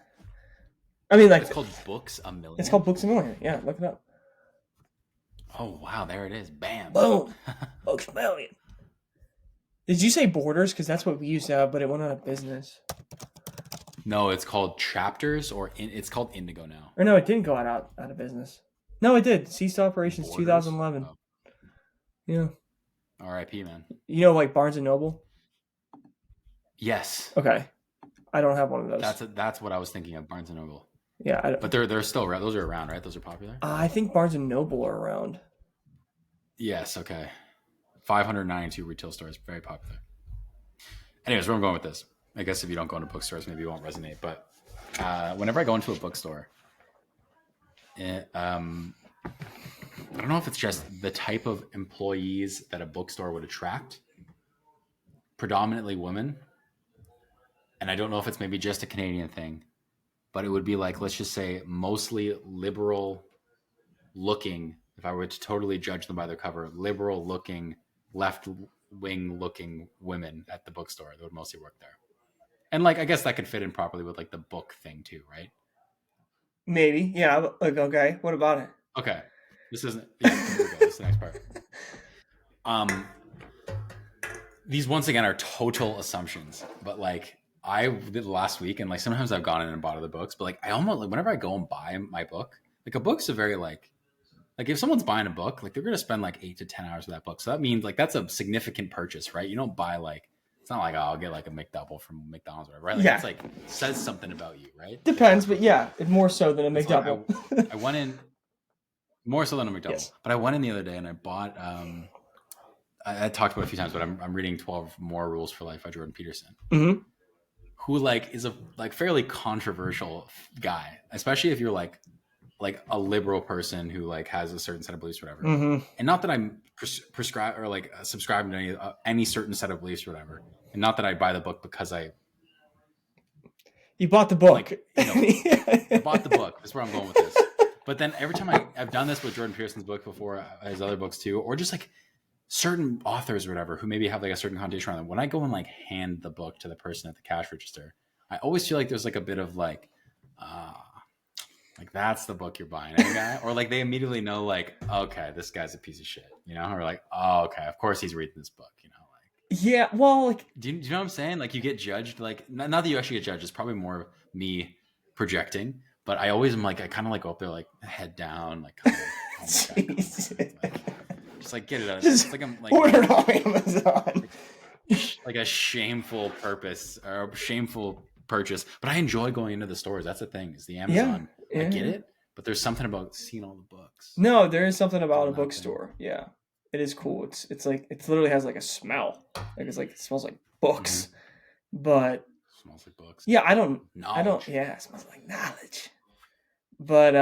I mean, like It's called Books A Million. It's called Books A Million. Yeah, look it up. Oh wow, there it is. Bam. Boom. Books A Million. Did you say Borders? Because that's what we used to have, but it went out of business. No, it's called Chapters, or it's called Indigo now. Or no, it didn't go out of business. No, it did. Ceased operations Borders? 2011. Oh. Yeah. R.I.P. man. You know, like Barnes and Noble. Yes. Okay. I don't have one of those. That's what I was thinking of, Barnes and Noble. Yeah, but they're still around. Those are around, right? Those are popular. I think Barnes and Noble are around. Yes. Okay. 592 retail stores, very popular. Anyways, where I'm going with this, I guess if you don't go into bookstores, maybe it won't resonate. But whenever I go into a bookstore, I don't know if it's just the type of employees that a bookstore would attract, predominantly women. And I don't know if it's maybe just a Canadian thing, but it would be like, let's just say mostly liberal looking, if I were to totally judge them by their cover, liberal looking, left wing looking women at the bookstore that would mostly work there. And like, I guess that could fit in properly with like the book thing too, right? Maybe. Yeah. Like, okay. What about it? Okay. This isn't, yeah, here we go. This is the next part. These once again are total assumptions, but like I did last week, and like sometimes I've gone in and bought other books, but like I almost, like whenever I go and buy my book, like a book's a very like if someone's buying a book, like they're going to spend like 8 to 10 hours with that book. So that means like that's a significant purchase, right? You don't buy like, it's not like, oh, I'll get like a McDouble from McDonald's or whatever, right? Like, it's like says something about you, right? Depends, but yeah, it's more so than a McDouble. I went in more so than a McDouble, Yes. But I went in the other day and I bought, I talked about it a few times, but I'm reading 12 More Rules for Life by Jordan Peterson, who like is a like fairly controversial guy, especially if you're like a liberal person who like has a certain set of beliefs or whatever. And not that I'm prescribe or like subscribing to any certain set of beliefs or whatever. And not that I buy the book because you bought the book. Like, you know, I bought the book. That's where I'm going with this. But then every time I've done this with Jordan Peterson's book before, his other books too, or just like certain authors or whatever who maybe have like a certain connotation around them. When I go and like hand the book to the person at the cash register, I always feel like there's like a bit of like that's the book you're buying, guy? Or like they immediately know like, okay, this guy's a piece of shit, you know? Or like, oh, okay, of course he's reading this book, you know? Like, yeah, well, like, do you know what I'm saying? Like you get judged, like not that you actually get judged. It's probably more me projecting, but I always am like, I kind of like go up there, like head down, like, kind of, oh just like get it out. It's like I'm like order it on Amazon. Like a shameful purpose or a shameful purchase, but I enjoy going into the stores. That's the thing, is the Amazon. Yeah. I get it, but there's something about seeing all the books. No, there is something about a bookstore. Yeah, it is cool. It's like it literally has like a smell. Like it's like it smells like books, but it smells like books. Yeah, I don't. Yeah, it smells like knowledge. But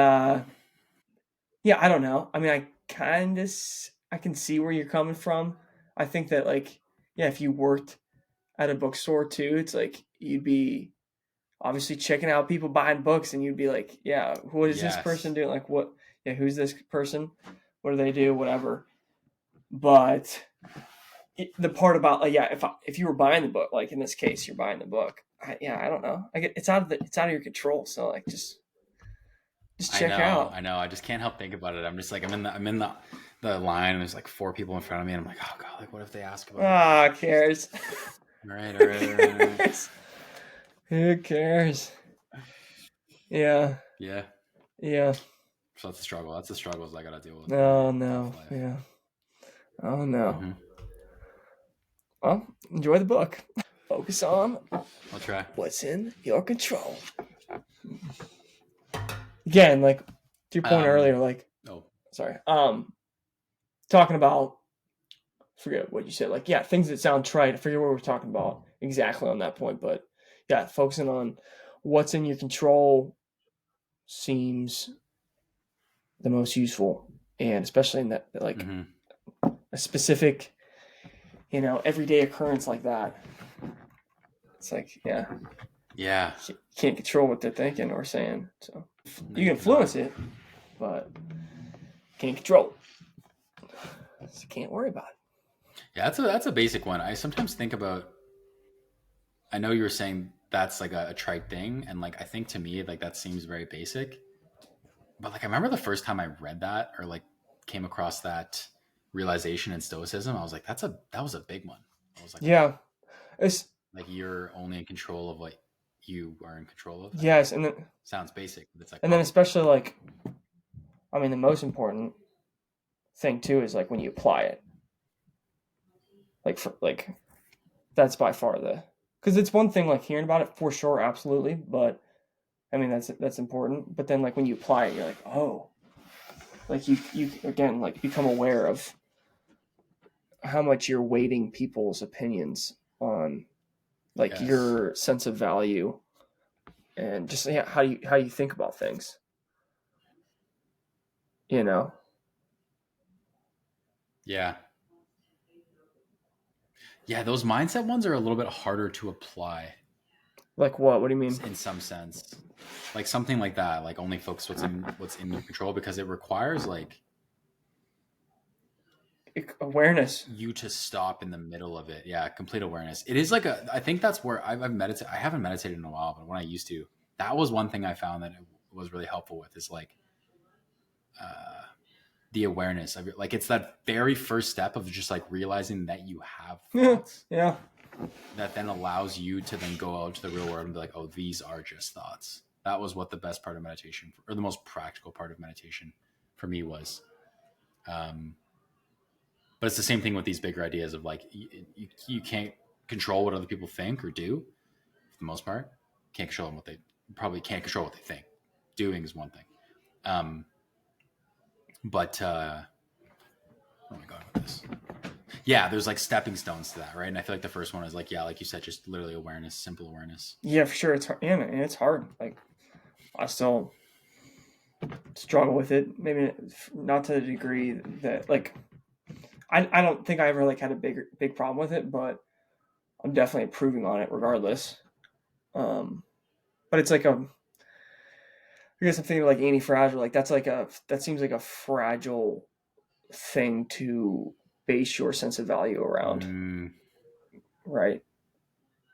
yeah, I don't know. I mean, I can see where you're coming from. I think that like, yeah, if you worked at a bookstore too, it's like you'd be obviously checking out people buying books, and you'd be like, yeah, what is this person doing? Like, what? Yeah, who's this person? What do they do? Whatever. But the part about like, yeah, if you were buying the book, like in this case, you're buying the book. I don't know. It's out of your control. So like, just check out. I know. I just can't help think about it. I'm just like, I'm in the line, and there's like 4 people in front of me, and I'm like, oh god, like what if they ask about who cares? All right. Who cares? Yeah. So that's the struggle. That's the struggles I gotta deal with. Oh no. Yeah. Oh no. Well, enjoy the book. Focus on. I'll try. What's in your control. Again, like to your point earlier, like sorry. Talking about, forget what you said, like, yeah, things that sound trite. I forget what we're talking about exactly on that point, but yeah, focusing on what's in your control seems the most useful, and especially in that like a specific, everyday occurrence like that. It's like, yeah, you can't control what they're thinking or saying, so you can influence it, but can't control it. So can't worry about it. Yeah, that's a basic one. I sometimes think about I know you were saying that's like a trite thing, and like I think to me like that seems very basic. But like I remember the first time I read that or like came across that realization in Stoicism, I was like, that was a big one. I was like, wow, Yeah. It's like you're only in control of what you are in control of. I mean, yes, sounds basic, but it's like, and then wow, especially like, I mean, the most important thing too is like when you apply it. Like that's by far the, because it's one thing like hearing about it for sure, absolutely, but I mean that's important. But then like when you apply it, you're like, oh, like you again like become aware of how much you're weighting people's opinions on like yes, your sense of value and just yeah, how you think about things, you know. yeah, yeah. Those mindset ones are a little bit harder to apply Like what do you mean? in some sense. Like something like that, like only focus what's in your control because it requires like Awareness. you to stop in the middle of it. Yeah, complete awareness. It is like I think that's where I've meditated. I haven't meditated in a while, but when I used to, that was one thing I found that it was really helpful with is like uh, the awareness of it. Like it's that very first step of just like realizing that you have thoughts Yeah. that then allows you to then go out to the real world and be like, oh, these are just thoughts. That was what the best part of meditation or the most practical part of meditation for me was. Um, But it's the same thing with these bigger ideas of like you can't control what other people think or do for the most part. Can't control what they probably can't control what they think. Doing is one thing. Um, but where am I going with this? Yeah, there's like stepping stones to that, right? And I feel like the first one is like, yeah, like you said, just literally awareness, simple awareness. Yeah, for sure. It's hard. Yeah, man, it's hard. Like I still struggle with it. Maybe not to the degree that like I don't think I ever like had a big problem with it, but I'm definitely improving on it regardless. But it's like I guess I'm thinking like anti-fragile. Like that seems like a fragile thing to base your sense of value around, Mm, right?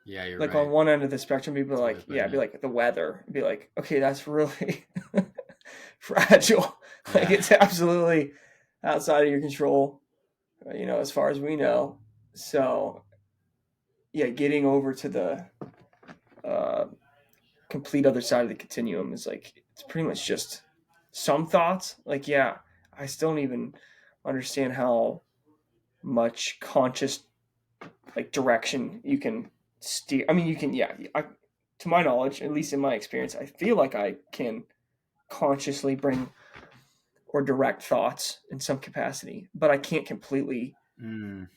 yeah, you're Like on right. one end of the spectrum, people are That's a good way like, of yeah, putting it'd be it. like the weather. It'd be like, okay, that's really fragile. Like Yeah, it's absolutely outside of your control, as far as we know. So yeah, getting over to the uh, complete other side of the continuum is like it's pretty much just some thoughts. Like yeah, I still don't even understand how much conscious like direction you can steer. I mean, you can yeah. To my knowledge, at least in my experience, I feel like I can consciously bring or direct thoughts in some capacity, but I can't completely mm,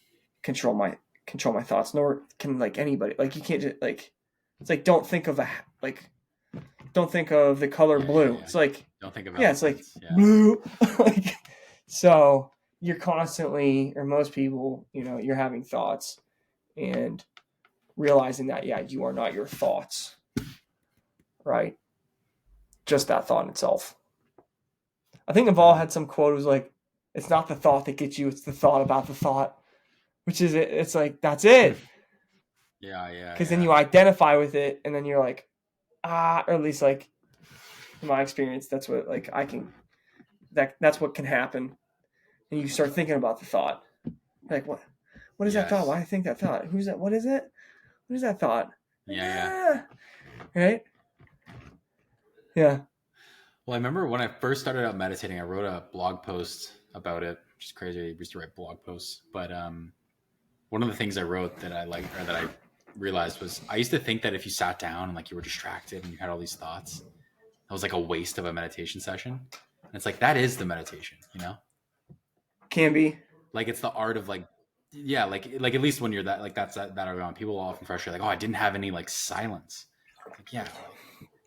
control my control my thoughts, nor can like anybody. Like you can't just like it's like don't think of the color yeah, yeah, blue. yeah. It's like Don't think of yeah, it's like elephants. Yeah, blue. Like so you're constantly or most people, you're having thoughts and realizing that yeah, you are not your thoughts, right? Just that thought in itself. I think Naval mm. had some quote. It was like, "It's not the thought that gets you; it's the thought about the thought." Which is it? It's like that's it. Yeah, yeah, Because then yeah. you identify with it, and then you're like, or at least like in my experience, that's what like I can. That's what can happen, and you start thinking about the thought. Like what? What is that thought? Why Yes. do I think that thought? Who's that? What is it? What is that thought? Like, Yeah, yeah. right? Yeah. Well, I remember when I first started out meditating, I wrote a blog post about it, which is crazy. I used to write blog posts, but one of the things I wrote that I like or that I realized was I used to think that if you sat down and like you were distracted and you had all these thoughts, that was like a waste of a meditation session. And it's like that is the meditation, you know? Can be. Like it's the art of like yeah, like at least when you're that like that around people often frustrate like, oh, I didn't have any like silence. Like, yeah,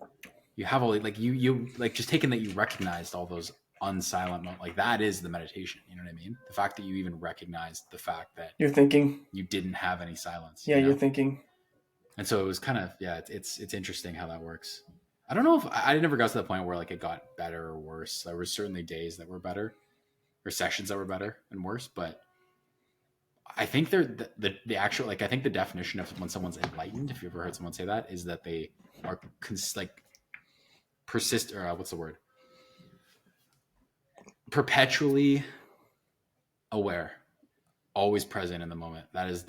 like you have all like you like just taking that you recognized all those unsilent moments like that is the meditation, you know what I mean? The fact that you even recognized the fact that You're thinking. you didn't have any silence, Yeah, you you're know? thinking. And so it was kind of yeah, it's interesting how that works. I don't know if I never got to the point where like it got better or worse. There were certainly days that were better or sessions that were better and worse, but I think they're the actual, like, I think the definition of when someone's enlightened, if you've ever heard someone say that, is that they are like persist, or what's the word? Perpetually aware, always present in the moment. That is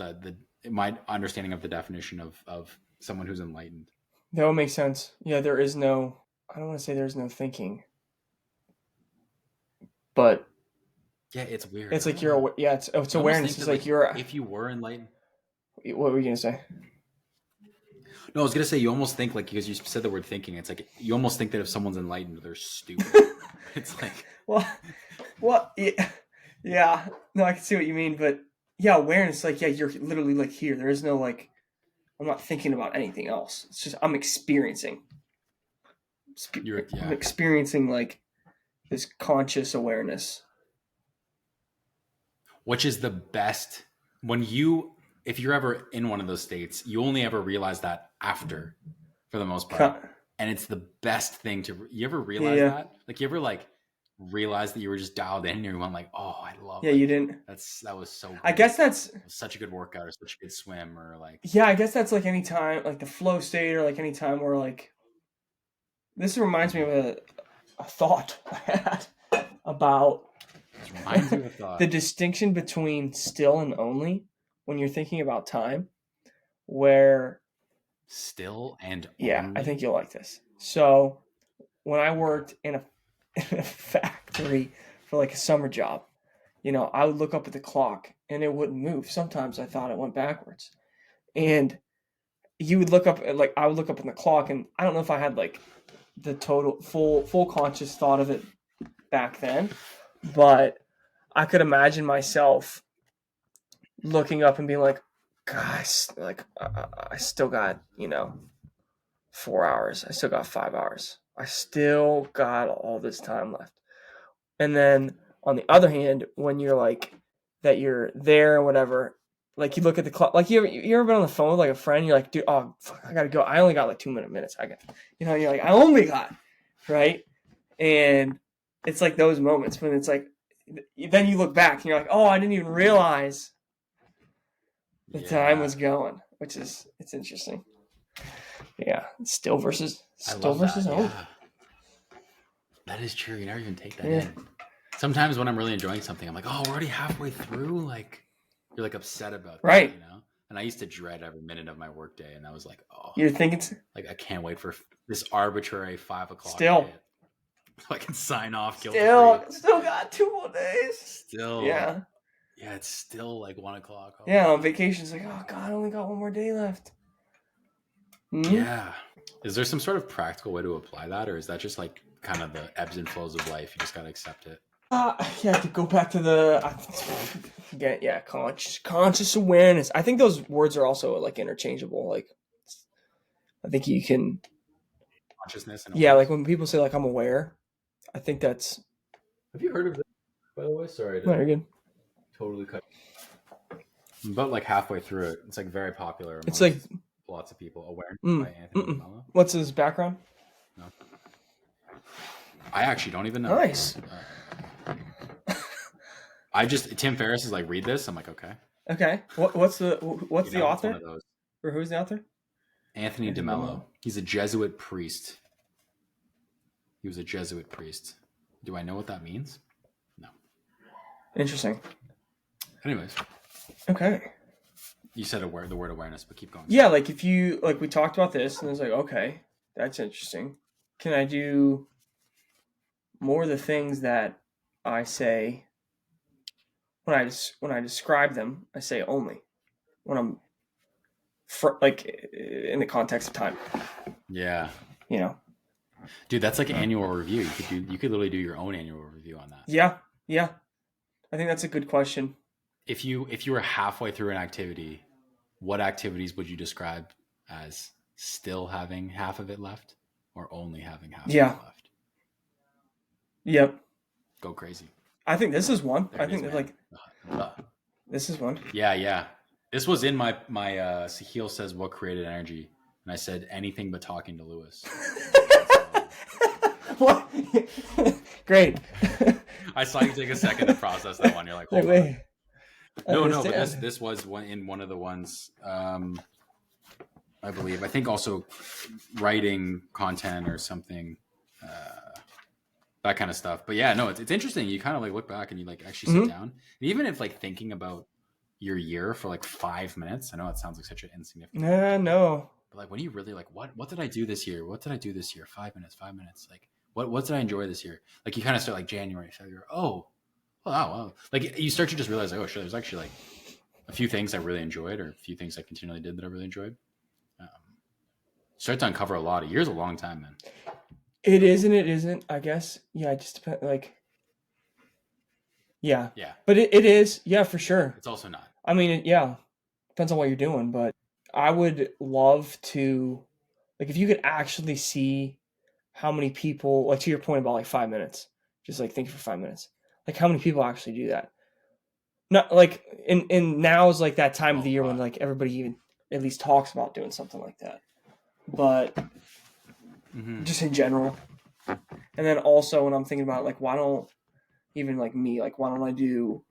my understanding of the definition of someone who's enlightened. That would make sense. Yeah, there is no, I don't want to say there's no thinking, but Yeah, it's weird. it's like you're, yeah, it's awareness. It's like you're, if you were enlightened. What were you going to say? No, I was going to say, you almost think, like, because you said the word thinking, it's like, you almost think that if someone's enlightened, they're stupid. It's like, well, yeah, no, I can see what you mean, but yeah, awareness, like, yeah, you're literally like here. There is no, like, I'm not thinking about anything else. It's just, I'm experiencing. I'm experiencing, like, this conscious awareness. Which is the best when if you're ever in one of those states, you only ever realize that after, for the most part. And it's the best thing you ever realize that? Like, you ever, like, realize that you were just dialed in and you went like, oh, I love it. Yeah, you didn't. That was so good. I guess that's such a good workout, or such a good swim, or like. Yeah, I guess that's like any time, like the flow state, or like any time where, like, this reminds me of a thought I had about the distinction between still and only when you're thinking about time, where still and only? I think you'll like this. So when I worked in a factory for like a summer job, you know, I would look up at the clock and it wouldn't move. Sometimes I thought it went backwards, and you would look up, like, I would look up in the clock, and I don't know if I had like the total full conscious thought of it back then, but I could imagine myself looking up and being like, gosh, like, I still got, 4 hours. I still got 5 hours. I still got all this time left. And then on the other hand, when you're like, that you're there or whatever, like, you look at the clock, like, you ever been on the phone with like a friend, you're like, dude, oh, fuck, I gotta go. I only got like 2 minutes. You're like, I only got, right? And it's like those moments when it's like, then you look back and you're like, oh, I didn't even realize the time was going, it's interesting. Yeah. Still versus only. Yeah. That is true. You never even take that in. Sometimes when I'm really enjoying something, I'm like, oh, we're already halfway through. Like, you're like upset about that, right? And I used to dread every minute of my workday, and I was like, oh, you're thinking, like, I can't wait for this arbitrary 5 o'clock still hit, so I can sign off. Still got 2 more days. Still, yeah, it's still like 1 o'clock. Oh, yeah, on vacation, it's like, oh god, I only got 1 more day left. Mm-hmm. Yeah, is there some sort of practical way to apply that, or is that just like kind of the ebbs and flows of life? You just gotta accept it. To go back to conscious awareness. I think those words are also like interchangeable. Like, I think you can consciousness. And like when people say like I'm aware, I think that's. Have you heard of this? By the way, sorry. No, you're good. Totally cut. I'm about like halfway through it. It's like very popular. It's like lots of people. Awareness by Anthony DeMello. What's his background? No, I actually don't even know. Nice. Tim Ferriss is like, read this. I'm like, okay. Okay. What's the author? Or who's the author? Anthony DeMello. He's a Jesuit priest. He was a Jesuit priest. Do I know what that means? No. Interesting. Anyways. Okay. You said the word awareness, but keep going. Yeah, like if you, like, we talked about this and it's like, okay, that's interesting. Can I do more of the things that I say when I describe them? I say only when I'm like in the context of time. Yeah. Dude, that's like annual review. You could literally do your own annual review on that. Yeah. I think that's a good question. If you were halfway through an activity, what activities would you describe as still having half of it left, or only having half of it left? Yep. Go crazy. I think this is one. This is one. Yeah. This was in my Sahil says what created energy, and I said anything but talking to Lewis. What? Great. I saw you take a second to process that one. You're like, hold on. I No, but understand. this was one of the ones. I believe. I think also writing content or something, that kind of stuff. But yeah, no, it's interesting. You kind of like look back and you like actually sit down, and even if like thinking about your year for like 5 minutes. I know it sounds like such an insignificant thing, No. but like when you really like, what did I do this year? What did I do this year? 5 minutes, 5 minutes. Like what did I enjoy this year? Like you kind of start like January, February. Oh, wow. Like you start to just realize like, oh shit, there's actually like a few things I really enjoyed, or a few things I continually did that I really enjoyed. Start to uncover a lot. A year's a long time, man. It is and it isn't, I guess. Yeah, it just depends. Like, yeah. Yeah. But it is. Yeah, for sure. It's also not. I mean, yeah. Depends on what you're doing. But I would love to, like, if you could actually see how many people, like, to your point about like 5 minutes, just like think for 5 minutes. Like, how many people actually do that? Not like, and now is like that time of the year when like everybody even at least talks about doing something like that. But just in general. And then also when I'm thinking about like, why don't even like me, like, why don't I do,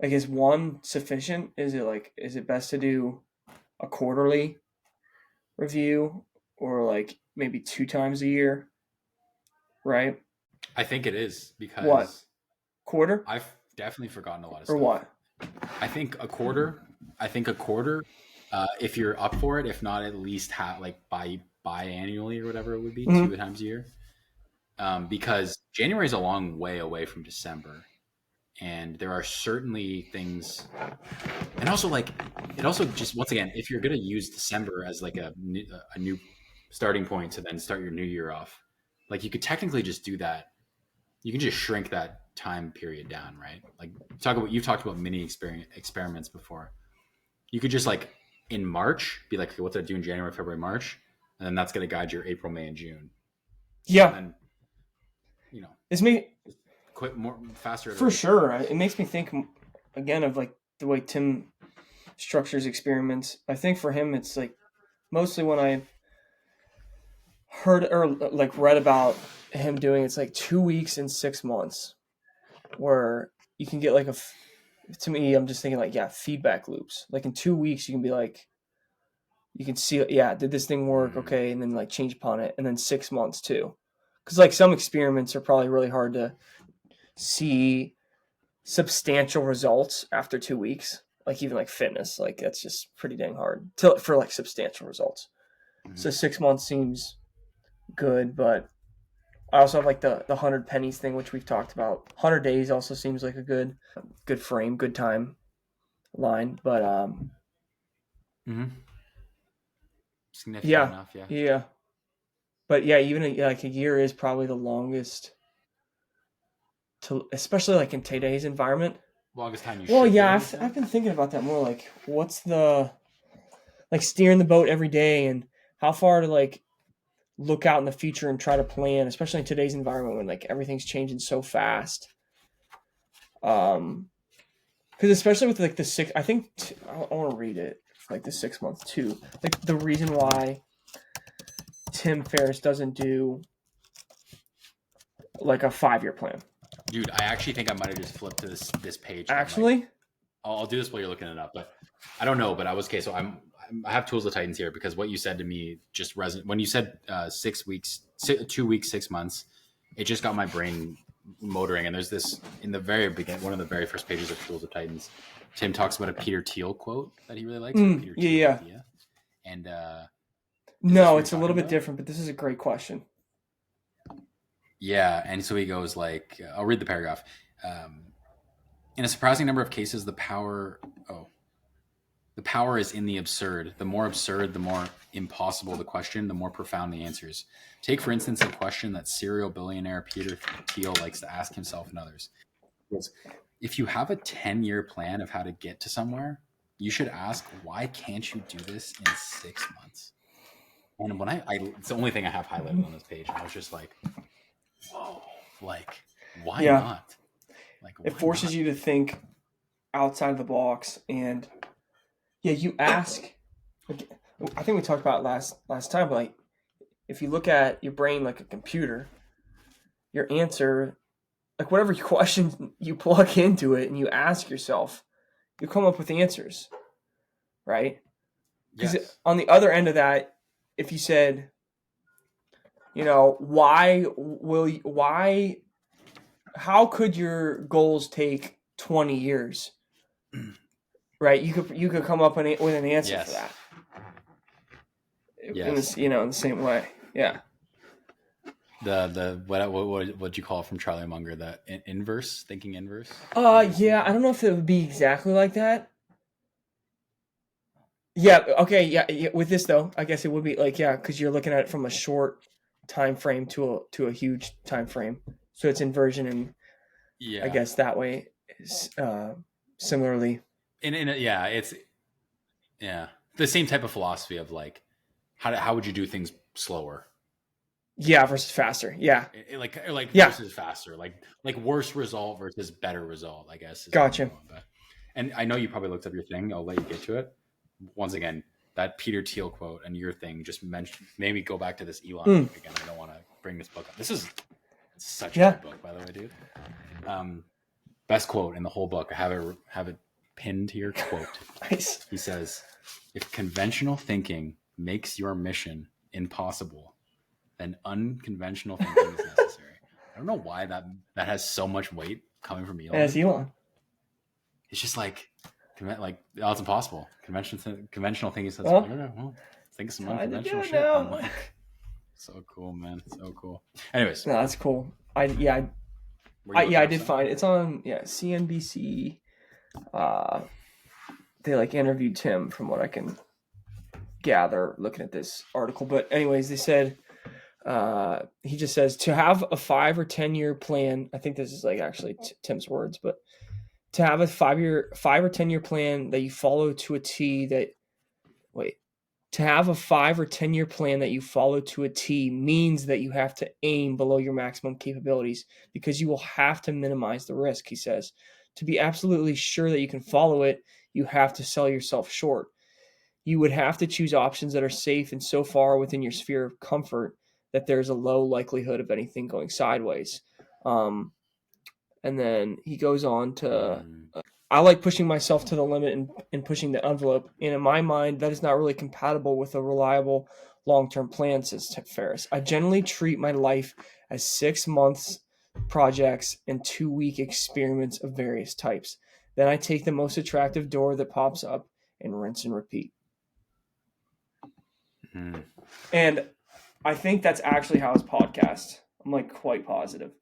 like, is one sufficient? Is it best to do a quarterly review or like maybe 2 times a year? Right? I think it is because What? Quarter? I've definitely forgotten a lot of Or stuff. what? I think a quarter. If you're up for it, if not at least like biannually or whatever it would be, 2 times a year. Because January is a long way away from December, and there are certainly things, and also like it also just once again, if you're gonna use December as like a new starting point to then start your new year off, like you could technically just do that. You can just shrink that time period down, right? Like you've talked about mini experiments before. You could just like in March be like, okay, what did I do in January, February, March, and then that's going to guide your April, May, and June. Yeah. And then It's me quit more faster. for sure. It makes me think again of like the way Tim structures experiments. I think for him, it's like mostly when I heard or like read about him doing, it's like 2 weeks and 6 months where you can get like to me, I'm just thinking like, yeah, feedback loops. Like in 2 weeks, you can be like, you can see, yeah, did this thing work? Okay. And then like change upon it. And then 6 months too. Cause like some experiments are probably really hard to see substantial results after 2 weeks. Like even like fitness, like that's just pretty dang hard for like substantial results. So 6 months seems good, but I also have like the 100 pennies thing, which we've talked about. 100 days also seems like a good frame, good time line. But significant enough, yeah. But yeah, even like a year is probably the longest to, especially like in today's environment. Longest time Well, yeah, I've been thinking about that more. Like, what's the like steering the boat every day, and how far to like look out in the future and try to plan, especially in today's environment when like everything's changing so fast. Because especially with like I think I want to read it, like the 6 month too. Like the reason why Tim Ferriss doesn't do like a 5-year plan. Dude, I actually think I might have just flipped to this page. Actually, I'll do this while you're looking it up, but I don't know. But I was okay. So I have Tools of Titans here because what you said to me just resonated. When you said 6 weeks, 2 weeks, 6 months, it just got my brain motoring. And there's this in the very beginning, one of the very first pages of Tools of Titans. Tim talks about a Peter Thiel quote that he really likes. Peter Thiel idea. And no, it's a little bit different, but this is a great question. Yeah, and so he goes like, I'll read the paragraph. In a surprising number of cases, the power is in the absurd. The more absurd, the more impossible the question, the more profound the answers. Take, for instance, a question that serial billionaire Peter Thiel likes to ask himself and others. If you have a 10-year plan of how to get to somewhere, you should ask, why can't you do this in 6 months? And when it's the only thing I have highlighted on this page. I was just like, whoa, like, why not? Like, it forces you to think outside of the box. And yeah, you ask, I think we talked about it last time, but like, if you look at your brain like a computer, your answer, like whatever question you plug into it and you ask yourself, you come up with answers, right? Because on the other end of that, if you said, how could your goals take 20 years? Right? You could come up with an answer for that. Yes. In the same way. Yeah. The what you call it from Charlie Munger, the inverse, thinking inverse? Yeah, I don't know if it would be exactly like that. Yeah, okay, yeah, with this though, I guess it would be like, yeah, because you're looking at it from a short time frame to a huge time frame. So it's inversion, and I guess that way is similarly. It's the same type of philosophy of like how would you do things slower? Yeah, versus faster. Yeah. Versus faster, like worse result versus better result, I guess. Gotcha. And I know you probably looked up your thing. I'll let you get to it. Once again, that Peter Thiel quote and your thing just made me go back to this Elon book again. I don't want to bring this book up. This is such a good book, by the way, dude. Best quote in the whole book. I have it pinned here. Quote. Nice. He says, "If conventional thinking makes your mission impossible, then unconventional thinking is necessary." I don't know why that has so much weight coming from Elon. As Elon. It's just like it's impossible. Conventional thinking says, well, think of some unconventional shit. I'm like, so cool, man. So cool. Anyways. No, that's cool. I did find it. It's on CNBC. They interviewed Tim from what I can gather looking at this article. But anyways, they said he just says to have a 5 or 10 year plan. I think this is actually Tim's words, but to have a 5 or 10 year plan that you follow to a T to have a 5 or 10 year plan that you follow to a T means that you have to aim below your maximum capabilities because you will have to minimize the risk, he says. To be absolutely sure that you can follow it, you have to sell yourself short. You would have to choose options that are safe and so far within your sphere of comfort that there's a low likelihood of anything going sideways. And then he goes on to, I like pushing myself to the limit and pushing the envelope. And in my mind, that is not really compatible with a reliable long-term plan, says Ferriss. I generally treat my life as 6 months projects and 2-week experiments of various types. Then I take the most attractive door that pops up and rinse and repeat. And I think that's actually how his podcast, I'm quite positive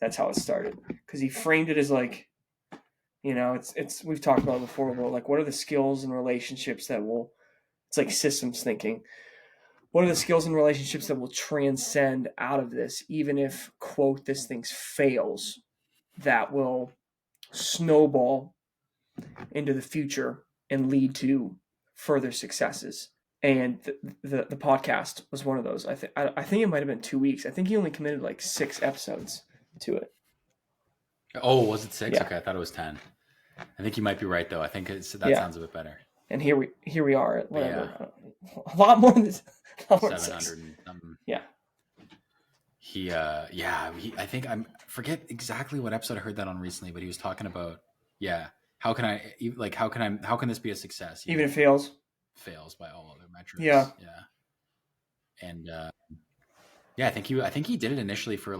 that's how it started, because he framed it as it's we've talked about it before, but what are the skills and relationships that will, it's like systems thinking. What are the skills and relationships that will transcend out of this, even if, quote, this thing fails, that will snowball into the future and lead to further successes. And the podcast was one of those. I think it might have been 2 weeks. I think he only committed 6 episodes to it. Oh, was it 6? Yeah. Okay, I thought it was 10. I think you might be right though. I think that sounds a bit better. And here we are at whatever. A lot more than this. 700 and something. Yeah. I think I forget exactly what episode I heard that on recently, but he was talking about how can this be a success even if it fails by all other metrics. Yeah. And I think he did it initially for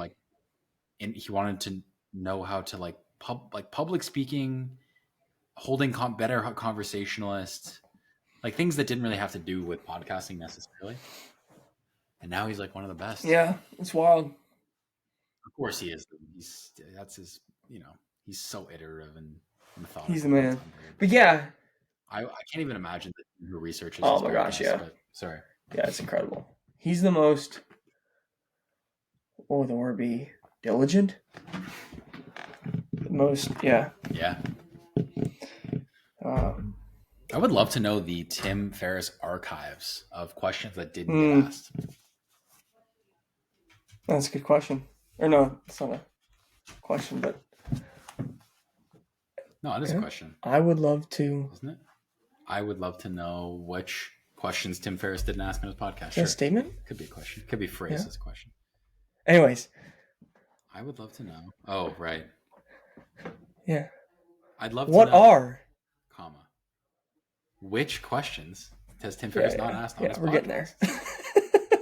and he wanted to know how to public speaking, holding better conversationalist, things that didn't really have to do with podcasting necessarily. And now he's one of the best. Yeah, it's wild. Of course he is. That's his. He's so iterative and methodical. He's the man. But yeah, I can't even imagine who researches. Oh my gosh, yeah. But, sorry. Yeah, it's incredible. He's the most. What would the word be? Diligent. Most, yeah. Yeah. I would love to know the Tim Ferriss archives of questions that didn't get asked. That's a good question. Or no, it's not a question, but... No, it is a question. I would love to... Isn't it? I would love to know which questions Tim Ferriss didn't ask in his podcast. Is that a statement? Could be a question. Could be phrased as a question. Anyways. I would love to know. Oh, right. Yeah. I'd love to What know, are? comma, which questions has Tim Yeah, Ferriss not yeah, asked on yeah. his We're getting there. podcasts? I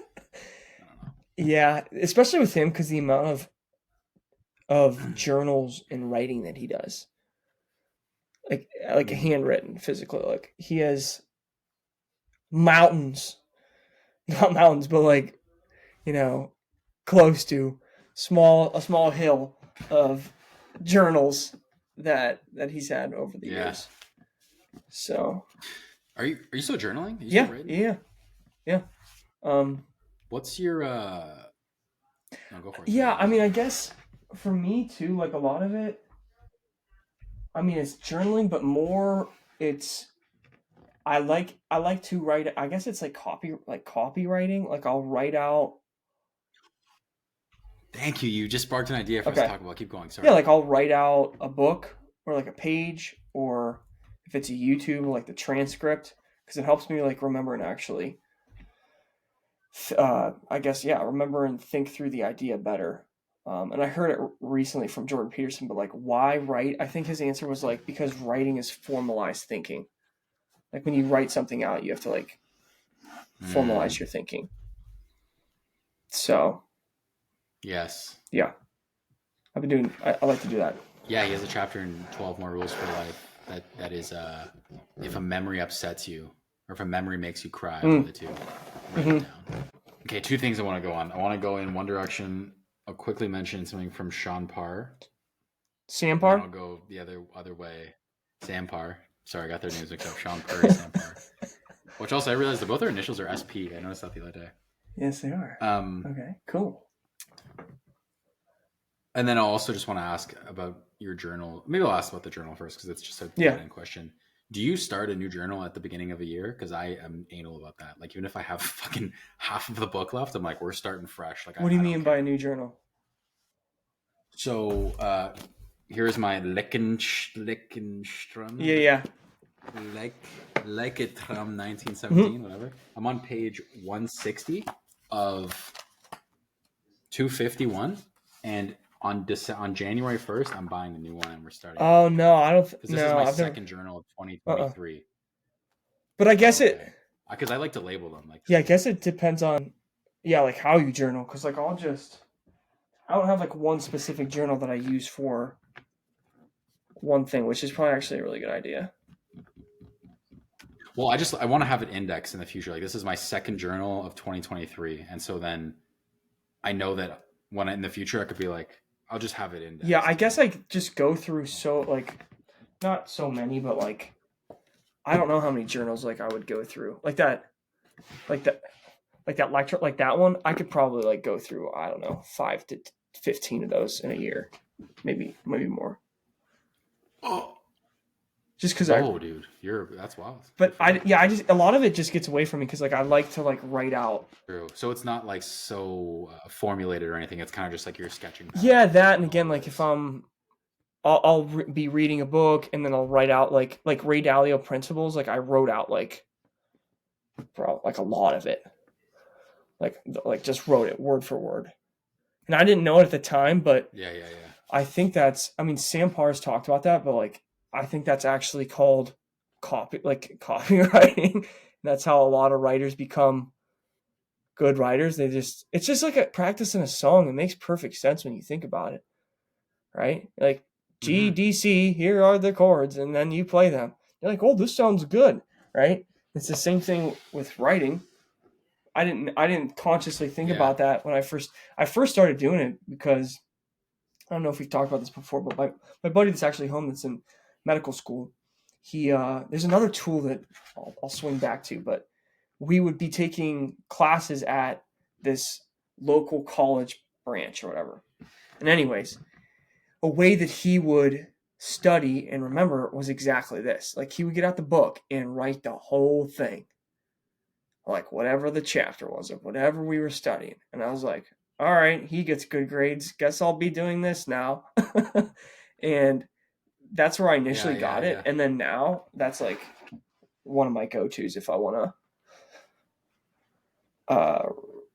don't know. Yeah, especially with him because the amount of journals and writing that he does, like a Mm. handwritten, physically, like he has mountains, not mountains, but like you know, close to a small hill of journals that he's had over the Yeah. years. So Are you still journaling? Are you still yeah, writing? yeah, yeah. Um, What's your no, go for it. Sorry, yeah. I I mean, I interrupted. guess for me too, like a lot of it. I mean, it's journaling, but more it's I like to write. I guess it's like copywriting. Like I'll write out. Thank you. You just sparked an idea for us to Okay, talk about. Keep going. yeah, Sorry. like I'll write out a book or like a page, or if it's a YouTube, like the transcript, because it helps me like remember and actually, I guess yeah, remember and think through the idea better. And I heard it recently from Jordan Peterson, but like why write? I think his answer was like because writing is formalized thinking. Like when you write something out, you have to like formalize Mm, your thinking. So yes. yeah, I've been doing. I like to do that. Yeah, he has a chapter in 12 More Rules for Life that is if a memory upsets you or if a memory makes you cry, one of Mm. the two, write it Mm-hmm. down. Okay, two things I want to go on. I want to go in one direction. I'll quickly mention something from Sean Parr, and then Sampar. I'll go the other way. Sam Parr. Sorry, I got their names mixed up. Sean Purry, Sam Parr. Which also I realized that both their initials are SP. I noticed that the other day. Yes, they are. Um, Okay, cool. and then I also just want to ask about your journal. Maybe I'll ask about the journal first because it's just a Yeah. dead-end question. Do you start a new journal at the beginning of a year? Because I am anal about that. Like even if I have fucking half of the book left, I'm like, we're starting fresh. Like What do you I don't mean by a care. new journal? So here's my Yeah, Leckenstrom, yeah. Lek Leketram Mm-hmm. 1917, whatever. I'm on page 160 of 251, and on January 1st, I'm buying a new one and we're starting Oh over no, I don't. because this is No, my I've never. second journal of Uh. 2023. But I Oh, guess it. okay. Because I like to label them like Yeah, I so. guess it depends on. Yeah, like how you journal, because like I'll just. I don't have like one specific journal that I use for one thing, which is probably actually a really good idea. Well, I want to have an index in the future. Like this is my second journal of 2023, and so then I know that when in the future I could be like, I'll just have it Yeah, I indexed. guess I just go through so like not so many, but like I don't know how many journals like I would go through like that like that lecture like that one. I could probably like go through I don't know 5 to 15 of those in a year, maybe more. Oh, Just because I whoa, dude, that's wild. Good but for you. I just a lot of it just gets away from me because like I like to like write out. True. So it's not like so formulated or anything. It's kind of just like you're sketching pad Yeah, that and all again over the like if place. I'll be reading a book and then I'll write out like Ray Dalio principles. Like I wrote out like like a lot of it. Like just wrote it word for word. And I didn't know it at the time, but Yeah, yeah, yeah. I think that's I mean Sam Parr's talked about that, but like I think that's actually called copywriting. That's how a lot of writers become good writers. It's just like a practice in a song. It makes perfect sense when you think about it, right? Like G Mm-hmm. D C, here are the chords, and then you play them. You're like, oh, this sounds good, right? It's the same thing with writing. I didn't consciously think Yeah. about that when I first started doing it because I don't know if we've talked about this before, but my buddy that's actually home that's in medical school, he there's another tool that I'll swing back to, but we would be taking classes at this local college branch or whatever. And anyways, a way that he would study and remember was exactly this. Like he would get out the book and write the whole thing, like whatever the chapter was of whatever we were studying. And I was like, all right, he gets good grades. Guess I'll be doing this now. And that's where I Yeah, initially yeah, got it. yeah. And then now that's like one of my go tos if I want to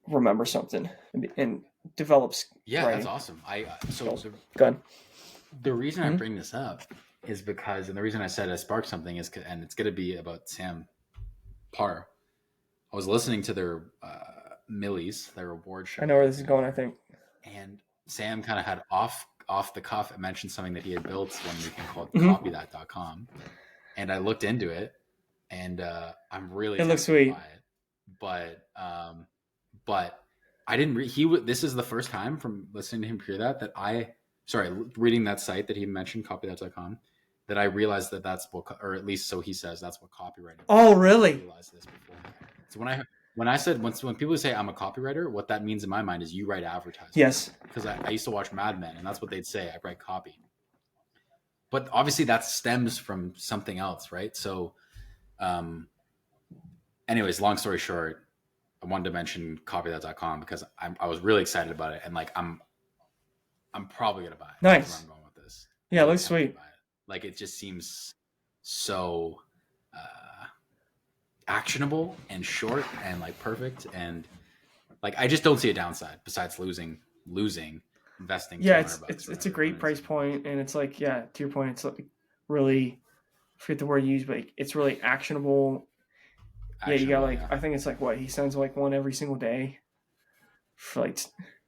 remember something. And develops Yeah, writing that's awesome. So skills. Go ahead. the reason I Mhm. bring this up is because, and the reason I said I sparked something is, and it's going to be about Sam Parr. I was listening to their Millies, their award show I know the where other this is night, going, I think. and Sam kind of had off the cuff mentioned something that he had built one weekend called Mhm. copythat.com, and I looked into it, and I'm really It looks tempted to sweet. buy it, but I didn't. This is the first time from listening to him hear that reading that site that he mentioned, copythat.com, that I realized that that's what, or at least so he says, that's what copywriting is. Oh, I really? didn't realize this before. So when I said, when people say I'm a copywriter, what that means in my mind is you write advertisements. Yes. Because I used to watch Mad Men, and that's what they'd say. I write copy. But obviously that stems from something else, right? So, anyways, long story short, I wanted to mention copythat.com because I was really excited about it, and like I'm probably gonna buy it. That's where Nice. I'm going with this. Yeah, it Really looks tempted to sweet. buy it. Like it just seems so actionable and short and like perfect, and like I just don't see a downside besides losing investing Yeah, $200 it's a whatever great it is. price point, and it's like, yeah, to your point, it's like really, I forget the word you use, but it's really actionable. Yeah, you got Actionable, like, yeah. I think it's like what he sends like one every single day for like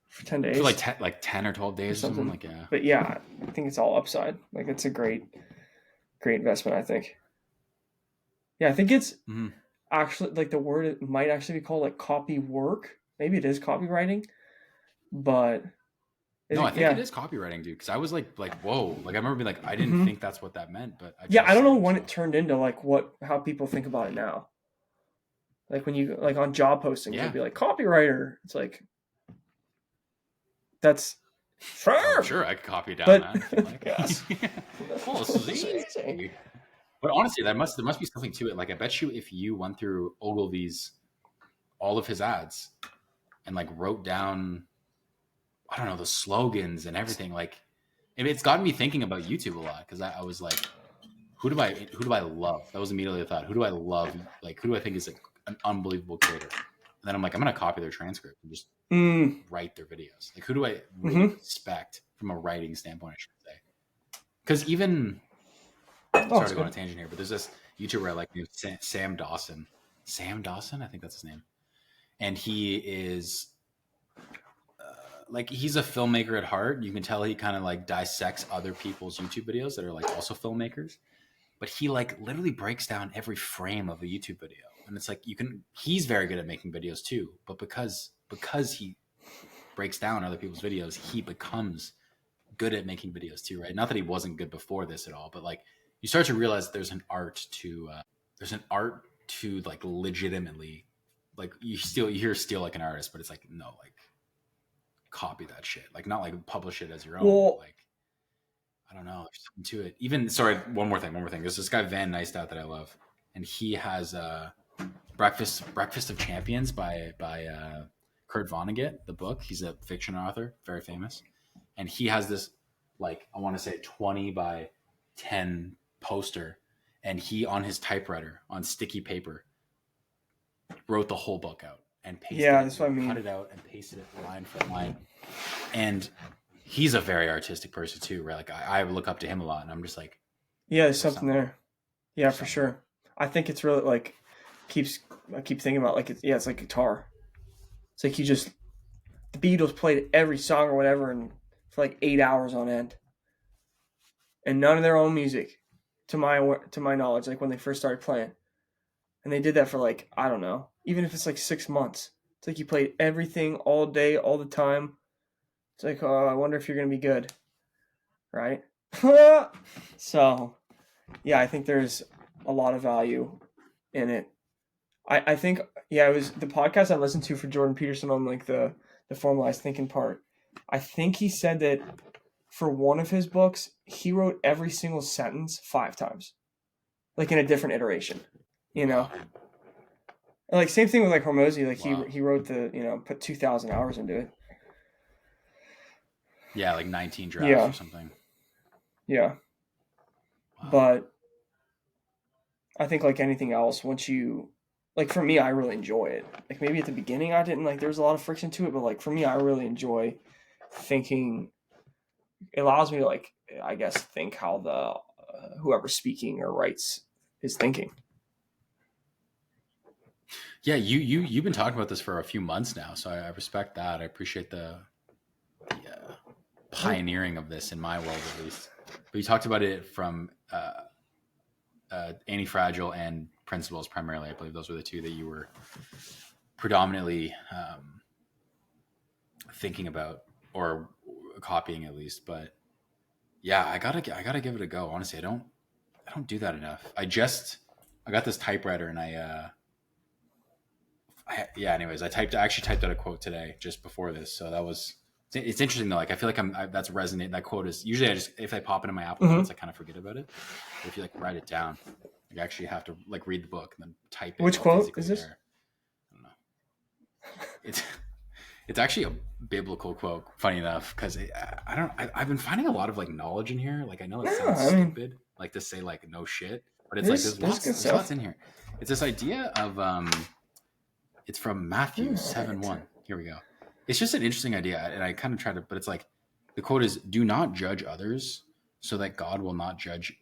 for 10 For days like 10 or 12 or days or something, something. like, yeah. But yeah, I think it's all upside. Like it's a great investment, I think. Yeah, I think it's Mm-hmm. actually like the word, it might actually be called like copy work. Maybe it is copywriting, but No, I think it yeah. is copywriting, dude. Because I was like, whoa. Like I remember being like, I didn't Mhm. think that's what that meant, but I Yeah, I trust don't know Sam. when So it turned into like how people think about it now. Like when you like on job postings, it'll yeah, be like copywriter. It's like that's oh firm, sure, I could copy down but that if you like. yes, Oh, this is easy. But honestly, there must be something to it. Like I bet you, if you went through Ogilvy's all of his ads and like wrote down, I don't know, the slogans and everything, like it's gotten me thinking about YouTube a lot because I was like, who do I love? That was immediately a thought. Who do I love? Like who do I think is an unbelievable creator? And then I'm like, I'm gonna copy their transcript and just Mm. write their videos. Like who do I really Mm-hmm. respect from a writing standpoint, I should say? Because even, Oh, sorry it's to go on a good. tangent here, but there's this YouTuber I like named Sam Dawson. Sam Dawson, I think that's his name. And he is like, he's a filmmaker at heart. You can tell he kind of like dissects other people's YouTube videos that are like also filmmakers. But he like literally breaks down every frame of a YouTube video. And it's like he's very good at making videos too. But because he breaks down other people's videos, he becomes good at making videos too, right? Not that he wasn't good before this at all, but like you start to realize there's an art to like legitimately, like you're still like an artist, but it's like, no, like copy that shit, like not like publish it as your own, but Well, like I don't know, there's something to it. Even, sorry, one more thing. There's this guy Van Neistat that I love, and he has Breakfast of Champions by Kurt Vonnegut, the book. He's a fiction author, very famous, and he has this, like, I want to say 20 by 10 poster, and he on his typewriter on sticky paper wrote the whole book out and pasted yeah, it, that's what I cut mean. it out and pasted it line for line. And he's a very artistic person too, right? Like I look up to him a lot, and I'm just like, Yeah, there's there's something something there. Yeah, for something there. sure. I think it's really like I keep thinking about like it's like guitar. It's like the Beatles played every song or whatever and for like 8 hours on end, and none of their own music, to my knowledge, like when they first started playing, and they did that for like, I don't know, even if it's like 6 months. It's like you played everything all day, all the time. It's like, oh, I wonder if you're gonna be good, right? So, yeah, I think there's a lot of value in it. I think, yeah, it was the podcast I listened to for Jordan Peterson on like the formalized thinking part. I think he said that for one of his books, he wrote every single sentence 5 times, like in a different iteration. You know, Wow. and like same thing with like Hormozy. Like Wow. he wrote put 2,000 hours into it. Yeah, like 19 drafts Yeah, or something. yeah. Wow. But I think like anything else, once you like for me, I really enjoy it. Like maybe at the beginning I didn't, like there was a lot of friction to it, but like for me, I really enjoy thinking. It allows me to like, I guess, think how the whoever's speaking or writes is thinking. Yeah, you've been talking about this for a few months now, so I respect that. I appreciate the pioneering of this in my world, at least. But you talked about it from Anti-Fragile and Principles primarily. I believe those were the two that you were predominantly thinking about or copying, at least. But yeah, I gotta give it a go. Honestly, I don't do that enough. I got this typewriter and yeah. Anyways, I actually typed out a quote today just before this, so that was. It's interesting though. Like I feel like that's resonate. That quote is usually if I pop it in my Apple Notes, I kind of forget about it. But if you like write it down, you actually have to like read the book and then type it. Which quote Physically is this? there. I don't know. It's actually a biblical quote. Funny enough, because I've been finding a lot of like knowledge in here. Like I know it sounds stupid, like to say like no shit, but it's like there's lots in here. It's this idea of it's from Matthew 7:1. Here we go. It's just an interesting idea, and I kind of try to, but it's like the quote is, "Do not judge others, so that God will not judge,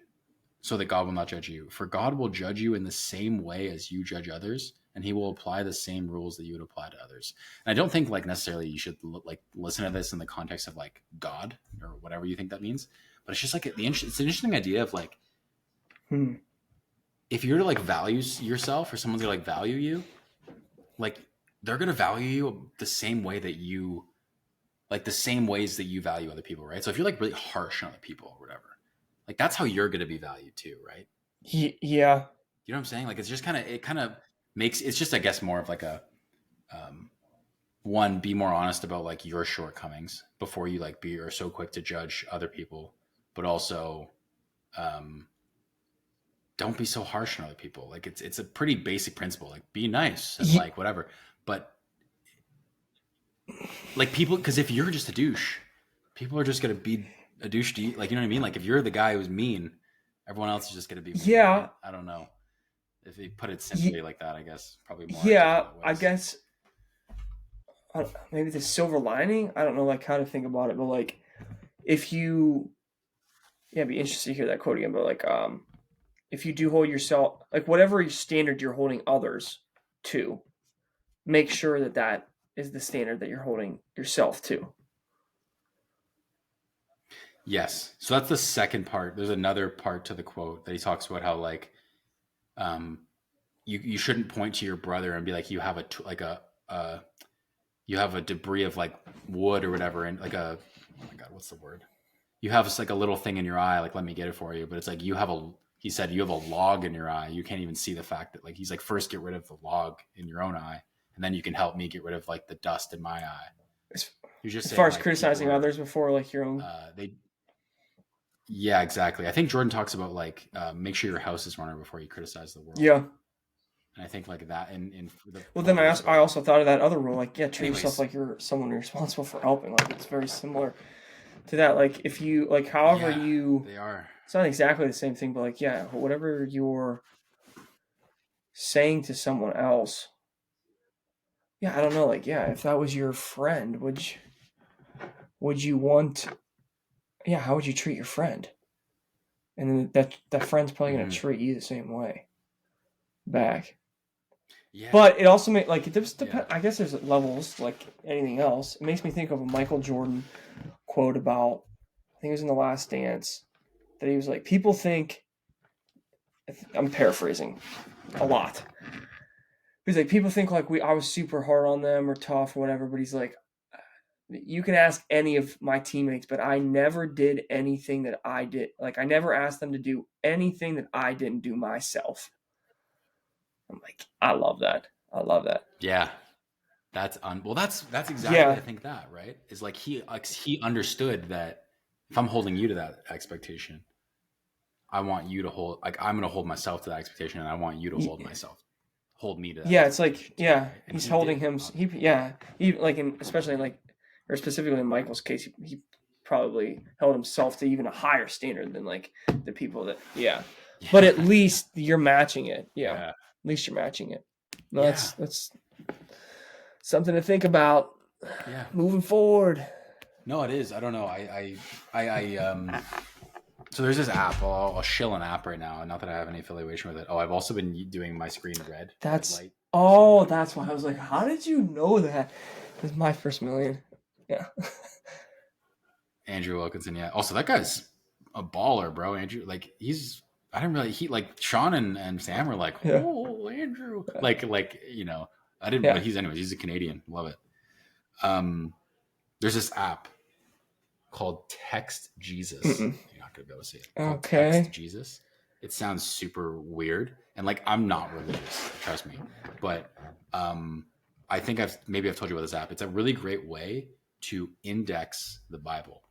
so that God will not judge you. For God will judge you in the same way as you judge others, and He will apply the same rules that you would apply to others." And I don't think like necessarily you should like listen to this in the context of like God or whatever you think that means, but it's just like it's an interesting idea of like if you're to like value yourself or someone's gonna like value you, like they're gonna value you the same way that you like the same ways that you value other people, right? So if you're like really harsh on other people or whatever, like that's how you're gonna be valued too, right? Yeah. You know what I'm saying? Like it's just it kind of makes it's just I guess more of like a um, one, be more honest about like your shortcomings before you like be or so quick to judge other people, but also um, don't be so harsh on other people. Like it's a pretty basic principle. Like be nice and like whatever, but like people, because if you're just a douche, people are just gonna be a douche to you. Like you know what I mean? Like if you're the guy who's mean, everyone else is just gonna be mean. Yeah. Right? I don't know if you put it simply like that. I guess probably more Yeah, articulate ways. I guess maybe the silver lining. I don't know like how to think about it, but like if you, yeah, I'd be interested to hear that quote again. But like, if you do hold yourself, like whatever standard you're holding others to, make sure that that is the standard that you're holding yourself to. Yes. So that's the second part. There's another part to the quote that he talks about how like um you shouldn't point to your brother and be like you have you have a debris of like wood or whatever and like a oh my god, what's the word? You have just like a little thing in your eye, like let me get it for you. But it's like he said you have a log in your eye. You can't even see the fact that like he's like first get rid of the log in your own eye and then you can help me get rid of like the dust in my eye. You're just as far as like, criticizing others before like your own yeah, exactly. I think Jordan talks about like make sure your house is in order before you criticize the world. Yeah. And I think like that in the well then I also thought of that other rule, like treat yourself like you're someone responsible for helping. Like it's very similar to that. Like if you like however they are. It's not exactly the same thing, but like whatever you're saying to someone else. Yeah, I don't know, like if that was your friend, would you want how would you treat your friend? And then that friend's probably gonna treat you the same way back. Yeah. But it also makes like it depends. I guess there's levels like anything else. It makes me think of a Michael Jordan quote about I think it was in The Last Dance that he was like, people think I'm paraphrasing a lot. He's like, people think like I was super hard on them or tough or whatever, but he's like, you can ask any of my teammates, but I never did anything that I did. Like I never asked them to do anything that I didn't do myself. I'm like, I love that. Yeah. That's exactly I think that, right? Is like he understood that if I'm holding you to that expectation, I want you to hold like I'm going to hold myself to that expectation and I want you to hold me to that. Yeah, it's like he's holding him he like especially like or specifically in Michael's case he probably held himself to even a higher standard than like the people that but at least you're matching it. At least you're matching it. No, that's something to think about. Yeah. Moving forward. No, it is. I don't know. So there's this app. I'll shill an app right now. Not that I have any affiliation with it. Oh, I've also been doing my screen red. That's light. that's why I was like, how did you know that? This is my first million. Yeah. Andrew Wilkinson. Yeah. Also, that guy's a baller, bro. Andrew, like I didn't really, like Sean and Sam were like, oh, Andrew, like, you know, I didn't, but he's a Canadian. Love it. There's this app called Text Jesus. You're not going to be able to see it. Called Text Jesus. It sounds super weird. And like, I'm not religious, trust me. But I think I've told you about this app. It's a really great way to index the Bible.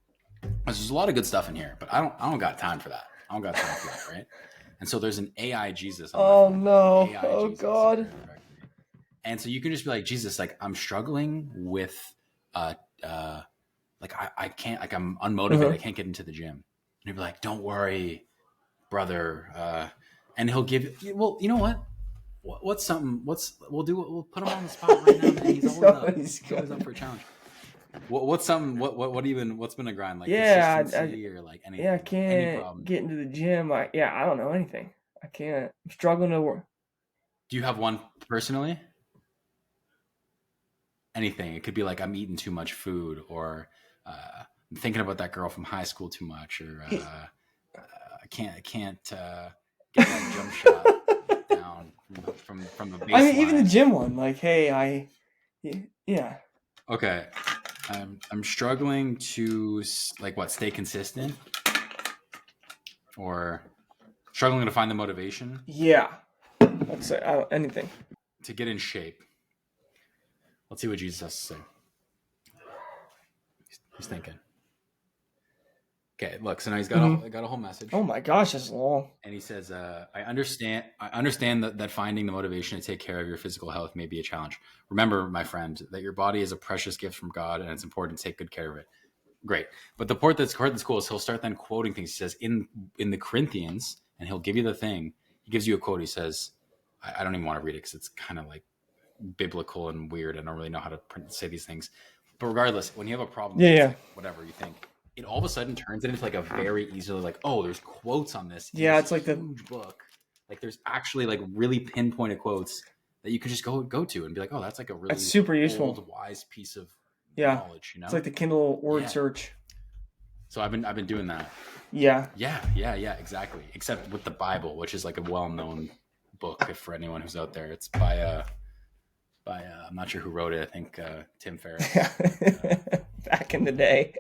There's a lot of good stuff in here, but I don't got time for that. Right? And so there's an AI Jesus on my phone. No. AI oh Jesus. God. And so you can just be like, Jesus, like I'm struggling with like I can't, like I'm unmotivated. I can't get into the gym. And he'll be like, don't worry, brother. And he'll give you, well, you know what? We'll put him on the spot right now, man. He's always up for a challenge. What's been a grind? Like consistency or like anything? Yeah, I can't get into the gym. I don't know anything. I can't. I'm struggling to work. Do you have one personally? Anything. It could be like I'm eating too much food, or I'm thinking about that girl from high school too much, or I can't get that jump shot down from the baseline. I mean, even the gym one. Like, hey, yeah. Okay, I'm struggling to stay consistent, or struggling to find the motivation. Yeah, let's say anything to get in shape. Let's see what Jesus has to say. He's thinking. Okay, look. So now he's got a whole message. Oh my gosh, that's long. And he says, "I understand that finding the motivation to take care of your physical health may be a challenge. Remember, my friend, that your body is a precious gift from God, and it's important to take good care of it." Great, but the part that's cool is he'll start then quoting things. He says in the Corinthians, and he'll give you the thing. He gives you a quote. He says, "I don't even want to read it because it's kind of like biblical and weird. I don't really know how to say these things, but regardless, when you have a problem, like whatever you think, it all of a sudden turns it into like a very easily like, oh, there's quotes on this. It's like huge book. Like there's actually like really pinpointed quotes that you could just go to and be like, oh, that's like a really super useful, old, wise piece of knowledge. You know, it's like the Kindle word search. So I've been doing that. Yeah, exactly. Except with the Bible, which is like a well-known book for anyone who's out there. It's by I'm not sure who wrote it. I think Tim Ferriss. Back in the day.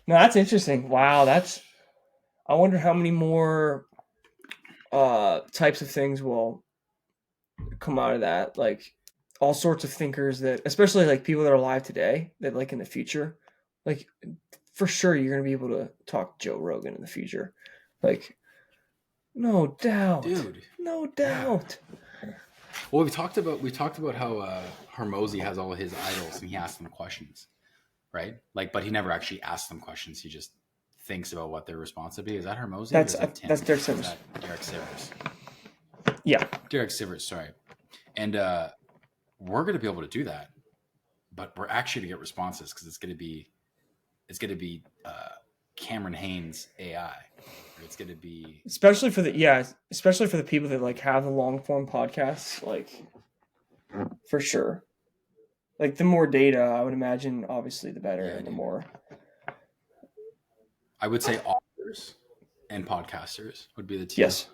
No, that's interesting. Wow, I wonder how many more types of things will come out of that. Like all sorts of thinkers that, especially like people that are alive today, that like in the future, like for sure you're going to be able to talk Joe Rogan in the future. Like, no doubt. Dude. No doubt. Yeah. Well, we talked about how Hormozy has all of his idols and he asks them questions, right? Like, but he never actually asks them questions. He just thinks about what their response would be. Is that Hormozy? That's Derek Sivers. Is that Derek Sivers? Yeah, Derek Sivers. Sorry, and we're going to be able to do that, but we're actually to get responses because it's going to be Cameron Haynes AI. It's going to be especially for the people that like have the long form podcasts, like for sure. Like the more data, I would imagine, obviously the better, and the more. I would say authors and podcasters would be the two. Yes.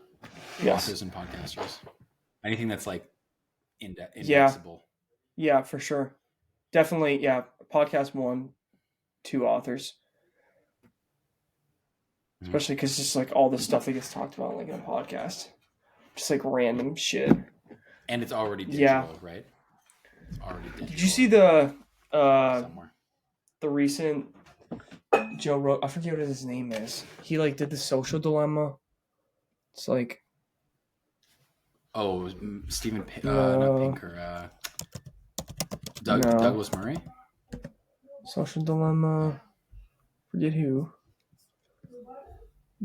Authors and podcasters. Anything that's like indexable. Yeah, for sure. Definitely, yeah. Podcast 1, 2 authors. Especially because just like all the stuff that gets talked about like in a podcast. Just like random shit. And it's already digital, right? It's already digital. Did you see the recent Joe Rogan? I forget what his name is. He like did the Social Dilemma. It's like Stephen not Pinker. Douglas Murray. Social Dilemma. Forget who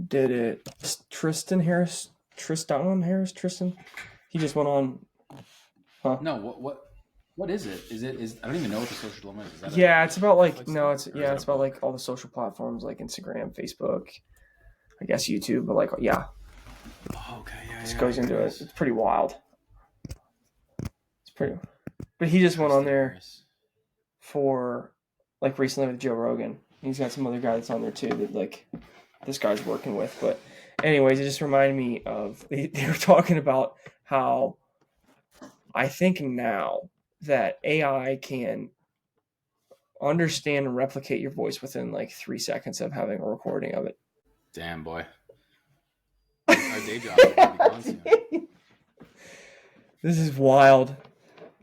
did it. Tristan Harris. He just went on Huh? No, what is it? Is I don't even know what the social dilemma is. Is that Yeah, it's about like Netflix no, thing, it's or is that it's a about book? like all the social platforms like Instagram, Facebook, I guess YouTube, but like yeah, Oh, okay, just yeah. goes Here into it it. is. It's pretty wild. It's pretty, but he just went on Kristen there Harris. for like recently with Joe Rogan. He's got some other guy that's on there too that like this guy's working with. But anyways, it just reminded me of they were talking about how I think now that AI can understand and replicate your voice within like 3 seconds of having a recording of it. Damn boy, our day jobs are gonna be gone soon. This is wild.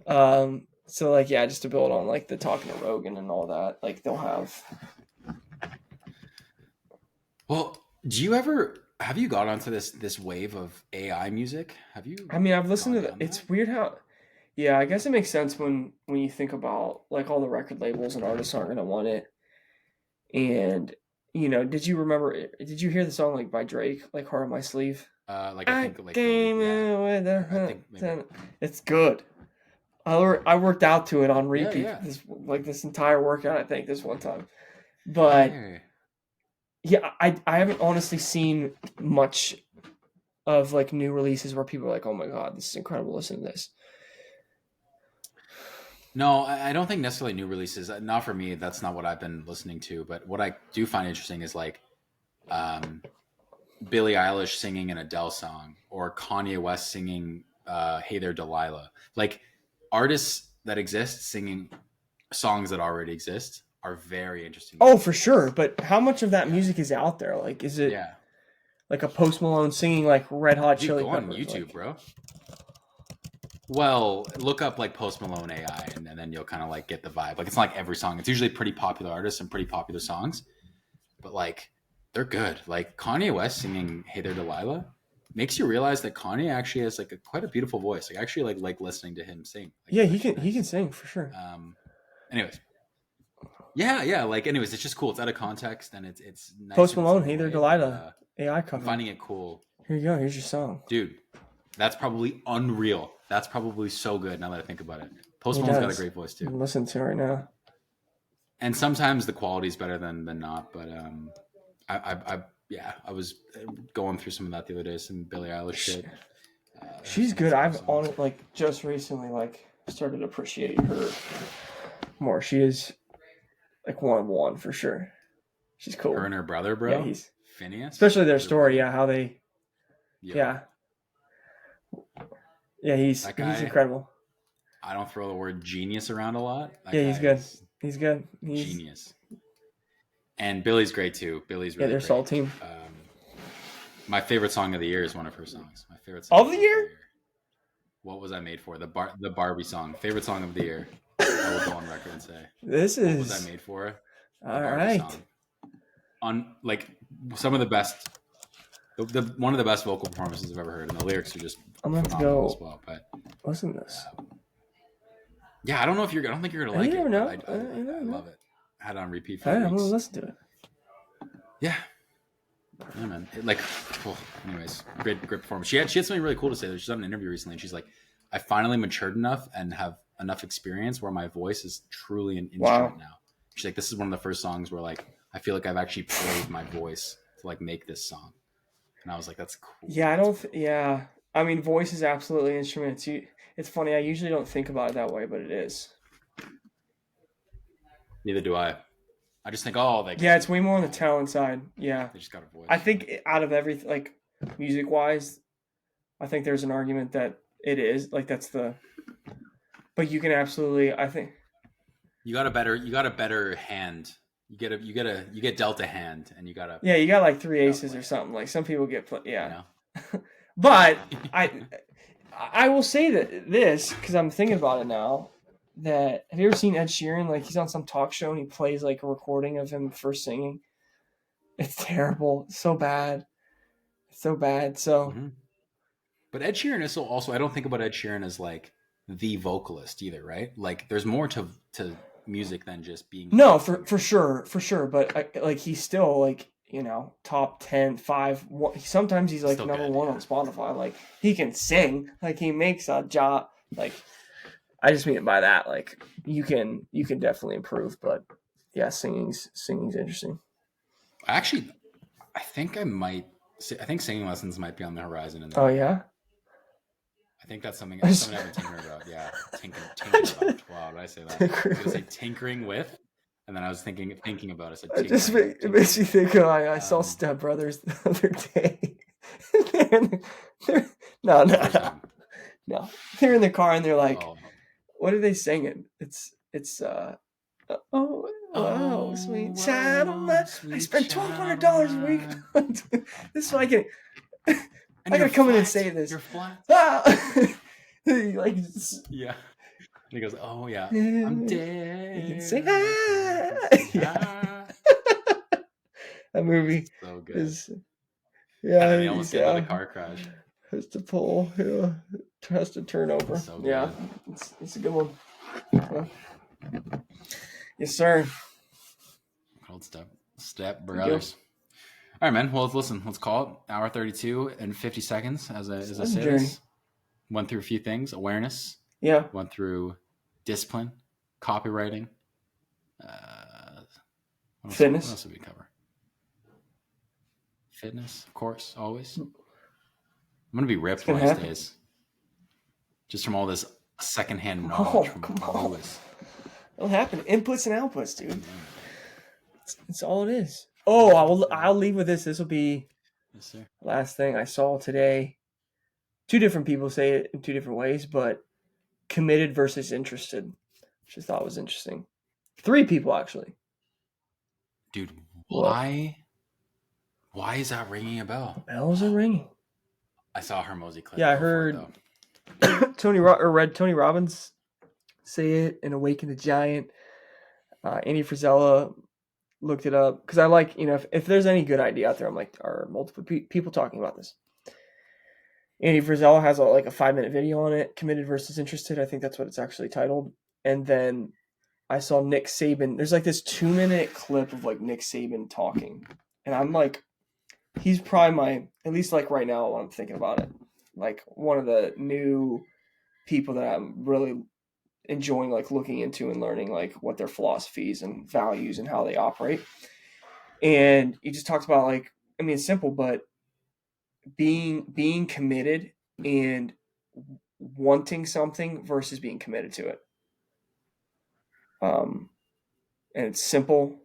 So like yeah, just to build on like the talking to Rogan and all that, like they'll have. Well, have you got onto this wave of AI music? Have you I mean, I've listened gone to the, down that? it's weird how yeah, I guess it makes sense when you think about like all the record labels and artists aren't gonna want it. And did you remember? Did you hear the song like by Drake, like "Heart on My Sleeve"? Like I I think like the lead, came yeah. in with a I think maybe. hunt. It's good. I worked out to it on Yeah, repeat yeah. this entire workout. I think this one time, but Hey. yeah, I haven't honestly seen much of like new releases where people are like, oh my god, this is incredible. Listen to this. No, I don't think necessarily new releases. Not for me. That's not what I've been listening to. But what I do find interesting is like um, Billie Eilish singing an Adele song or Kanye West singing "Hey There, Delilah." Like artists that exist singing songs that already exist are very interesting to Oh, me for because sure. But how much of that yeah, music is out there? Like, is it yeah, like a Post Malone singing like Red Hot dude, Chili go on Peppers? YouTube, Like, bro. Well, look up like Post Malone AI, and then you'll kind of like get the vibe. Like it's not like every song. It's usually pretty popular artists and pretty popular songs, but like they're good. Like Kanye West singing "Hey There, Delilah" makes you realize that Kanye actually has like quite a beautiful voice. Like actually like listening to him sing. Like yeah, it's he actually can nice. sing for sure. Um, anyways, yeah. Like anyways, it's just cool. It's out of context and it's nice Post in its Malone, own Hey There, way. But Delilah, AI I'm cover. finding it cool, Here you go. Here's your song. dude. That's probably unreal. That's probably so good. Now that I think about it, Post He Malone's got a does. great voice too. I'm listening to it right now. And sometimes the quality is better than not. But I was going through some of that the other day, some Billie Eilish shit. Her She's singing good. some of her I've on songs. it like just recently like started appreciating her more. She is like one of one for sure. She's Her cool. and her brother, Yeah, bro, he's Phineas, especially their their story. brother. Yeah, how they. Yo, Yeah, yeah. He's that he's guy. incredible. I don't throw the word genius around a lot. That Yeah, he's guy good. is He's good. He's genius. And Billy's great too. Billy's yeah. really Their soul great. team My favorite song of the year is one of her songs. My favorite song of the of the year. year. What was I made for? The Barbie song. Favorite song of the year. I will go on record and say, This what was I is made for? The all Barbie right. song. On like some of the best, the one of the best vocal performances I've ever heard, and the lyrics are just I'm gonna have to phenomenal as go well. But listen to this. yeah, I don't know if you're. I don't think you're gonna You like never it, but know. You never I know. love it. I had it on repeat for All right, I'm gonna weeks. listen to it. Yeah, yeah, man. Anyways, great performance. She had something really cool to say. She's done an interview recently, and she's like, "I finally matured enough and have enough experience where my voice is truly an instrument Wow. now." She's like, "This is one of the first songs where like I feel like I've actually played my voice to like make this song," and I was like, "That's cool. Yeah, I That's don't. really cool." Yeah, I mean, voice is absolutely an instrument. It's funny. I usually don't think about it that way, but it is. Neither do I. I just think, oh, Yeah, it's way more on the you know, talent side. Yeah, they just got a I voice. think out of everything, like music wise, I think there's an argument that it is like that's the. But you can absolutely. I think. You got a better hand. You get dealt a hand, and you gotta Yeah, you got like three aces play or it. something. Like some people get. You Yeah, know. but I will say that this because I'm thinking about it now. That have you ever seen Ed Sheeran? Like he's on some talk show and he plays like a recording of him first singing. It's terrible. It's so bad. It's so bad. So Mm-hmm. But Ed Sheeran is also. I don't think about Ed Sheeran as like the vocalist either, right? Like, there's more to music than just being a no, great for singer. sure, for sure. But like he's still like top 10, 5. Sometimes he's like Still number good, one on yeah. Spotify. Like he can sing. Like he makes a job. Like I just mean it by that. Like you can definitely improve, but yeah, singing's interesting. Actually, I think singing lessons might be on the horizon in Oh there. yeah. I think that's something I've been tinkering about. Yeah, tinkering about. Wow, did I say that? I was going to say tinkering with, and then I was thinking about it. I said tinkering. It makes me think of I saw Step Brothers the other day. No. They're in the car and they're like, what are they singing? It's sweet child of mine. I spent $1,200 a week. This is why I gotta come in and say this. You're flat. Like, yeah. And he goes, oh yeah, I'm dead. You can say yeah. That movie so good. is and he almost get another car crash. Has to pull, has to turn over. So good. Yeah, it's a good one. Yeah. Yes, sir. Old Step Brothers. All right, man. Well, listen. Let's call it hour 32 and 50 seconds. As I say this, went through a few things. Awareness. Yeah. Went through discipline, copywriting. Fitness. What else did we cover? Fitness, of course, always. I'm gonna be ripped one of these days, just from all this secondhand knowledge from Lewis. It'll happen. Inputs and outputs, dude. It's all it is. Oh, I'll leave with this. This will be the last thing I saw today. 2 different people say it in 2 different ways, but committed versus interested, which I thought was interesting. 3 people actually. Dude, why is that ringing a bell? Bells are ringing. I saw a Hermosi clip. Yeah, I heard read Tony Robbins say it in Awaken the Giant. Andy Frisella looked it up because I like, if there's any good idea out there, I'm like, are multiple people talking about this? Andy Frisella has a 5-minute video on it, committed versus interested. I think that's what it's actually titled. And then I saw Nick Saban. There's this 2-minute clip of Nick Saban talking. And I'm like, he's probably at least right now when I'm thinking about it, one of the new people that I'm really enjoying looking into and learning what their philosophies and values and how they operate. And he just talks about it's simple, but being committed and wanting something versus being committed to it. And it's simple.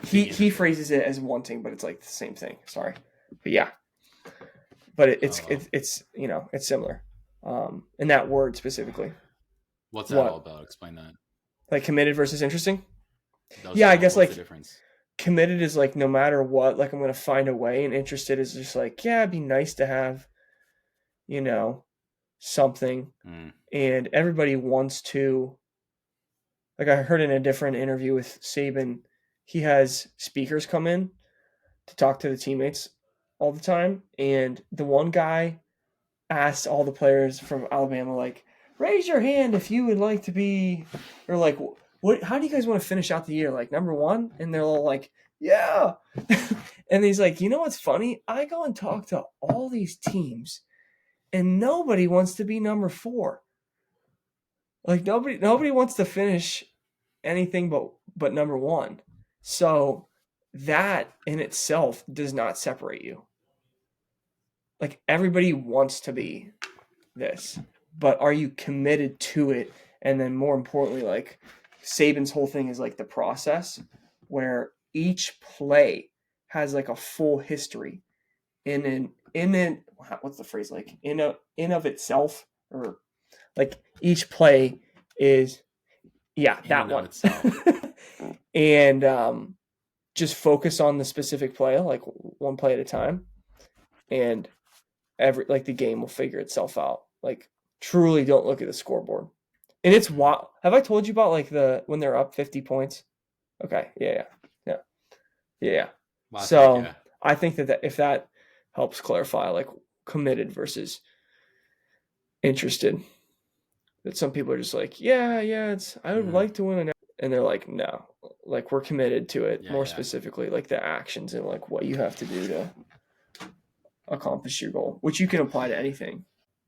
He phrases it as wanting, but it's the same thing. Sorry, but yeah, but it's similar. In that word specifically. What's that all about? Explain that. Committed versus interesting. I guess the difference? Committed is no matter what, I'm going to find a way, and interested is just it'd be nice to have, something, and everybody wants to. I heard in a different interview with Saban, he has speakers come in to talk to the teammates all the time. And the one guy asked all the players from Alabama, raise your hand if you would like to be, or how do you guys want to finish out the year? Number 1? And they're all yeah. And he's you know what's funny? I go and talk to all these teams and nobody wants to be number 4. Nobody wants to finish anything but number 1. So that in itself does not separate you. Everybody wants to be this, but are you committed to it? And then more importantly, Saban's whole thing is the process where each play has a full history in what's the phrase, in of itself, or each play is that one. And just focus on the specific play, one play at a time, and the game will figure itself out. Truly don't look at the scoreboard. And it's wild. Have I told you about when they're up 50 points? Okay. Yeah. So I think that if that helps clarify committed versus interested, that some people are just I would like to win and they're no, we're committed to it more specifically, the actions and what you have to do to accomplish your goal, which you can apply to anything.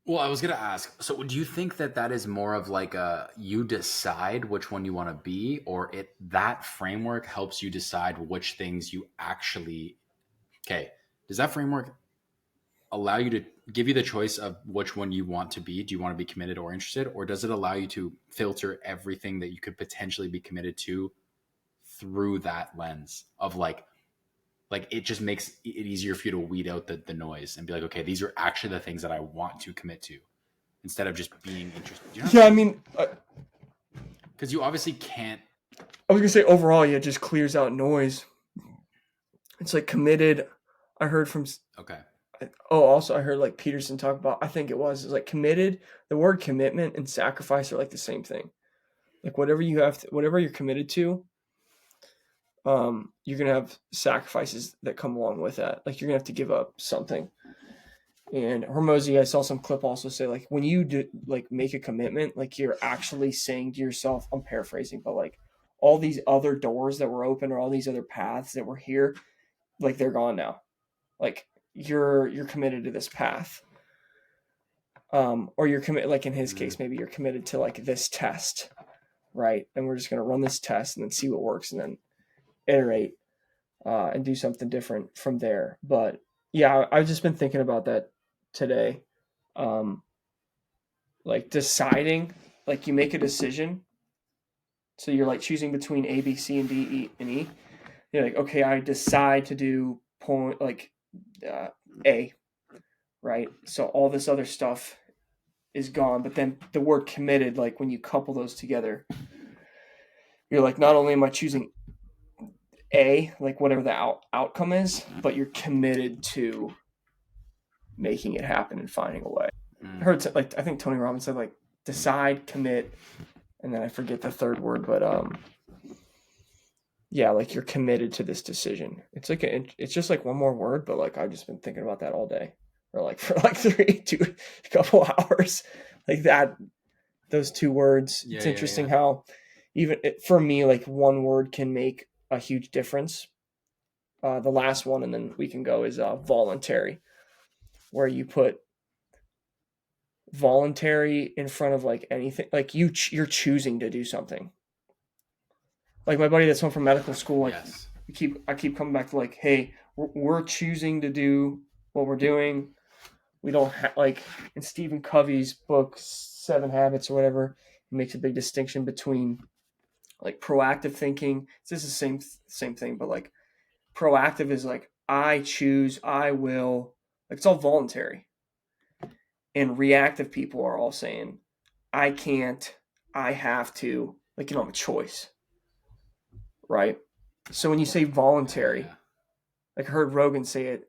Well, I was going to ask, so do you think that that is more of like a, you decide which one you want to be, or that framework helps you decide which things you actually, okay. Does that framework allow you to give you the choice of which one you want to be? Do you want to be committed or interested? Or does it allow you to filter everything that you could potentially be committed to through that lens of like it just makes it easier for you to weed out the noise and be like, okay, these are actually the things that I want to commit to instead of just being interested. Do you know what Yeah, I I mean? mean, Because you obviously can't. I was gonna say overall, yeah, it just clears out noise. It's like committed. I heard from. Okay. Oh, also I heard like Peterson talk about. I think it was like committed. The word commitment and sacrifice are like the same thing. Like whatever you have, whatever you're committed to, you're gonna have sacrifices that come along with that. Like you're gonna have to give up something. And Hormozy, I saw some clip also say like when you do like make a commitment, like you're actually saying to yourself, I'm paraphrasing, but like all these other doors that were open or all these other paths that were here, like they're gone now. Like you're committed to this path. Or you're committed, like in his case, maybe you're committed to like this test, right? And we're just gonna run this test and then see what works and then iterate and do something different from there. But yeah, I've just been thinking about that today. Like deciding, like you make a decision. So you're like choosing between A, B, C, and D, E, and E. You're like, okay, I decide to do point like A, right? So all this other stuff is gone. But then the word committed, like when you couple those together, you're like, not only am I choosing A, like whatever the outcome is, but you're committed to making it happen and finding a way. I heard like I think Tony Robbins said like decide, commit, and then I forget the third word, but yeah, like you're committed to this decision. It's like it's just like one more word, but like I've just been thinking about that all day, or like for like a couple hours, like that. Those two words. Yeah, It's yeah, interesting yeah. how even for me, like one word can make a huge difference. The last one, and then we can go is voluntary, where you put voluntary in front of like anything, like you're choosing to do something. Like my buddy that's home from medical school, like Yes. I keep coming back to like, hey, we're choosing to do what we're doing. We don't like in Stephen Covey's book 7 Habits or whatever, he makes a big distinction between like proactive thinking. It's just the same thing, but like proactive is like I choose, I will, like it's all voluntary. And reactive people are all saying, I can't, I have to, like you don't have a choice. Right? So when you say voluntary, Yeah. like I heard Rogan say it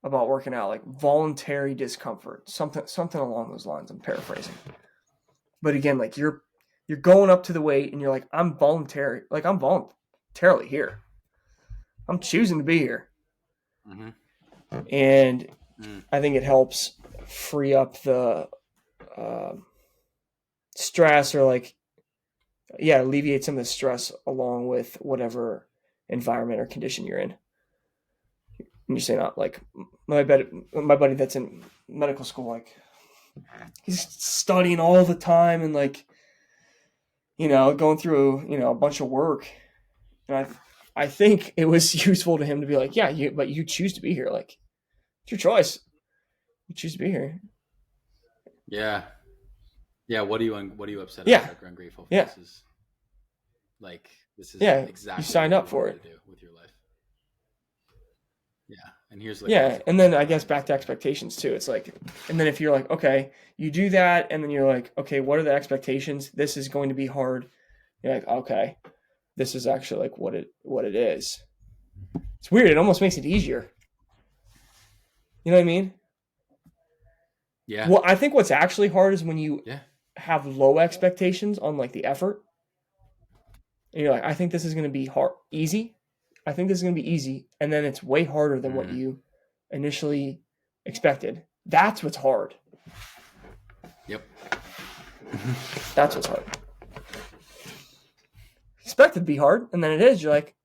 about working out, like voluntary discomfort, something along those lines. I'm paraphrasing. But again, like you're going up to the weight and you're like, I'm voluntarily here. I'm choosing to be here. Mm-hmm. And I think it helps free up the stress or like, yeah, alleviate some of the stress along with whatever environment or condition you're in. And you're saying, like, my buddy that's in medical school, like, he's studying all the time and like, going through, a bunch of work. And I think it was useful to him to be like, yeah, but you choose to be here. Like, it's your choice. You choose to be here. Yeah. Yeah. What are you upset Yeah. about or ungrateful for? Yeah. This is Yeah. exactly You signed what up you for wanted it. to do with your life. Yeah. And here's the Yeah. And then I guess consequences back to of it. expectations too. It's like, and then if you're like, okay, you do that. And then you're like, okay, what are the expectations? This is going to be hard. You're like, okay, this is actually like what it is. It's weird. It almost makes it easier. You know what I mean? Yeah. Well, I think what's actually hard is when you Yeah. have low expectations on like the effort. And you're like, I think this is going to be easy. I think this is going to be easy. And then it's way harder than what you initially expected. That's what's hard. Yep. That's what's hard. Expected to be hard. And then it is. You're like,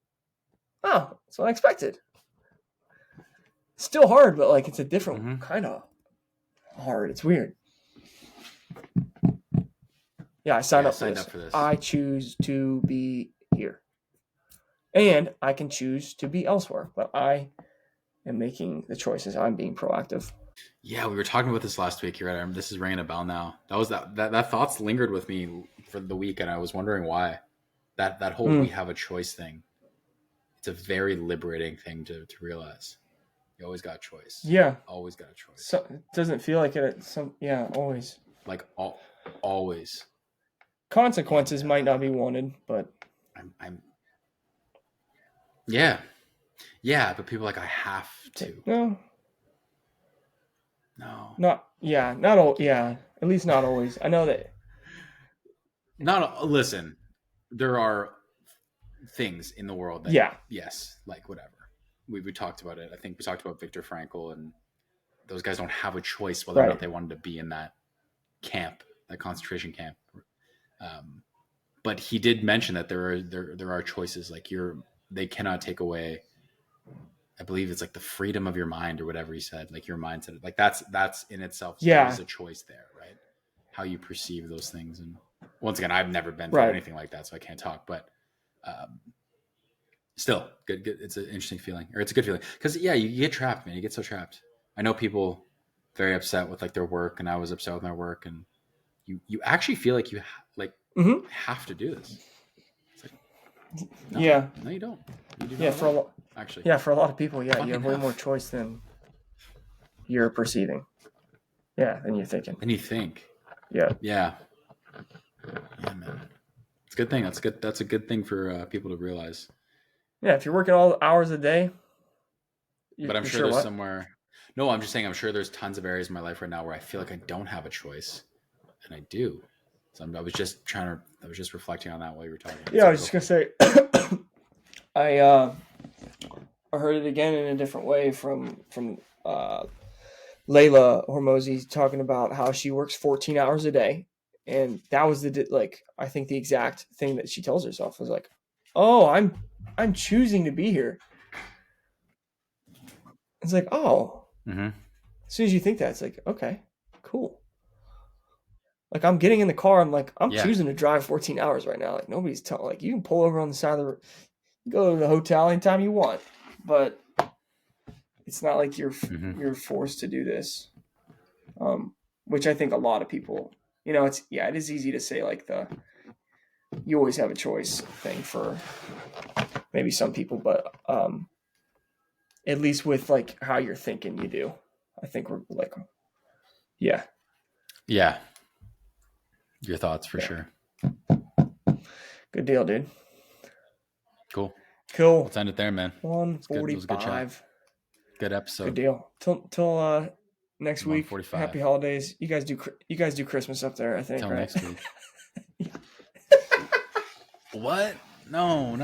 oh, that's what I expected. Still hard, but like it's a different kind of hard. It's weird. Yeah, I signed Yeah, I up for signed this. up for this. I choose to be here. And I can choose to be elsewhere, but I am making the choices. I'm being proactive. Yeah, we were talking about this last week. You're right. This is ringing a bell now. That thoughts lingered with me for the week, and I was wondering why. That whole we have a choice thing. It's a very liberating thing to realize. You always got a choice. Yeah. Always got a choice. So it doesn't feel like it. Always. Like always. Consequences might not be wanted, but I'm yeah. Yeah, but people are like, I have to. No. No. Not all. Yeah, at least not always. I know that. Listen, there are things in the world that, yes, like whatever. We talked about it. I think we talked about Viktor Frankl, and those guys don't have a choice whether or not they wanted to be in that camp, that concentration camp. But he did mention that there are choices. Like they cannot take away, I believe it's like the freedom of your mind or whatever he said, like your mindset. Like that's in itself. There is a choice there, right? How you perceive those things. And once again, I've never been through anything like that, so I can't talk, but still good. It's an interesting feeling, or it's a good feeling. Cause you get trapped, man. You get so trapped. I know people very upset with like their work, and I was upset with my work, and you actually feel like you have to do this. It's like, no, you don't. You do not. For a lot. Actually, for a lot of people, you have way more choice than you're perceiving. Yeah, than you're thinking. And you think. Yeah, man. It's a good thing. That's a good thing for people to realize. Yeah, if you're working all hours a day. But I'm sure there's somewhere. No, I'm just saying. I'm sure there's tons of areas in my life right now where I feel like I don't have a choice, and I do. So I was just reflecting on that while you were talking. Yeah, I was just gonna say. I heard it again in a different way from Layla Hormozy talking about how she works 14 hours a day, and that was I think the exact thing that she tells herself was like, "Oh, I'm choosing to be here." It's like, oh, as soon as you think that, it's like, okay, cool. Like I'm getting in the car, I'm like, I'm choosing to drive 14 hours right now. Like nobody's telling. Like you can pull over on the side of the road, go to the hotel anytime you want, but it's not like you're forced to do this. Which I think a lot of people, it is easy to say like you always have a choice thing for maybe some people, but at least with like how you're thinking, you do. I think we're like, yeah. Your thoughts for sure. Good deal, dude. Cool. Let's end it there, man. 1:45. Good episode. Good deal. Till next week. Happy holidays. You guys do Christmas up there, I think. Till right? next week. What? No.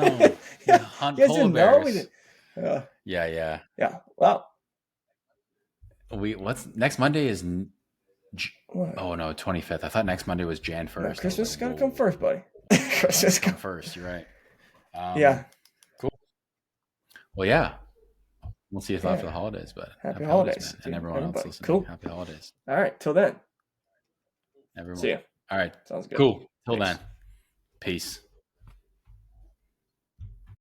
Yeah, hunt polar bears. Yeah. Well, what's next Monday is. What? Oh no, 25th. I thought next Monday was Jan 1st. No, Christmas is gonna come first, buddy. Christmas come first. You're right. Yeah. Cool. Well, yeah. We'll see you after the holidays, but happy holidays man. And everyone else listening. Cool. Happy holidays. All right. Till then. Everyone. See ya. All right. Sounds good. Cool. Till then. Peace.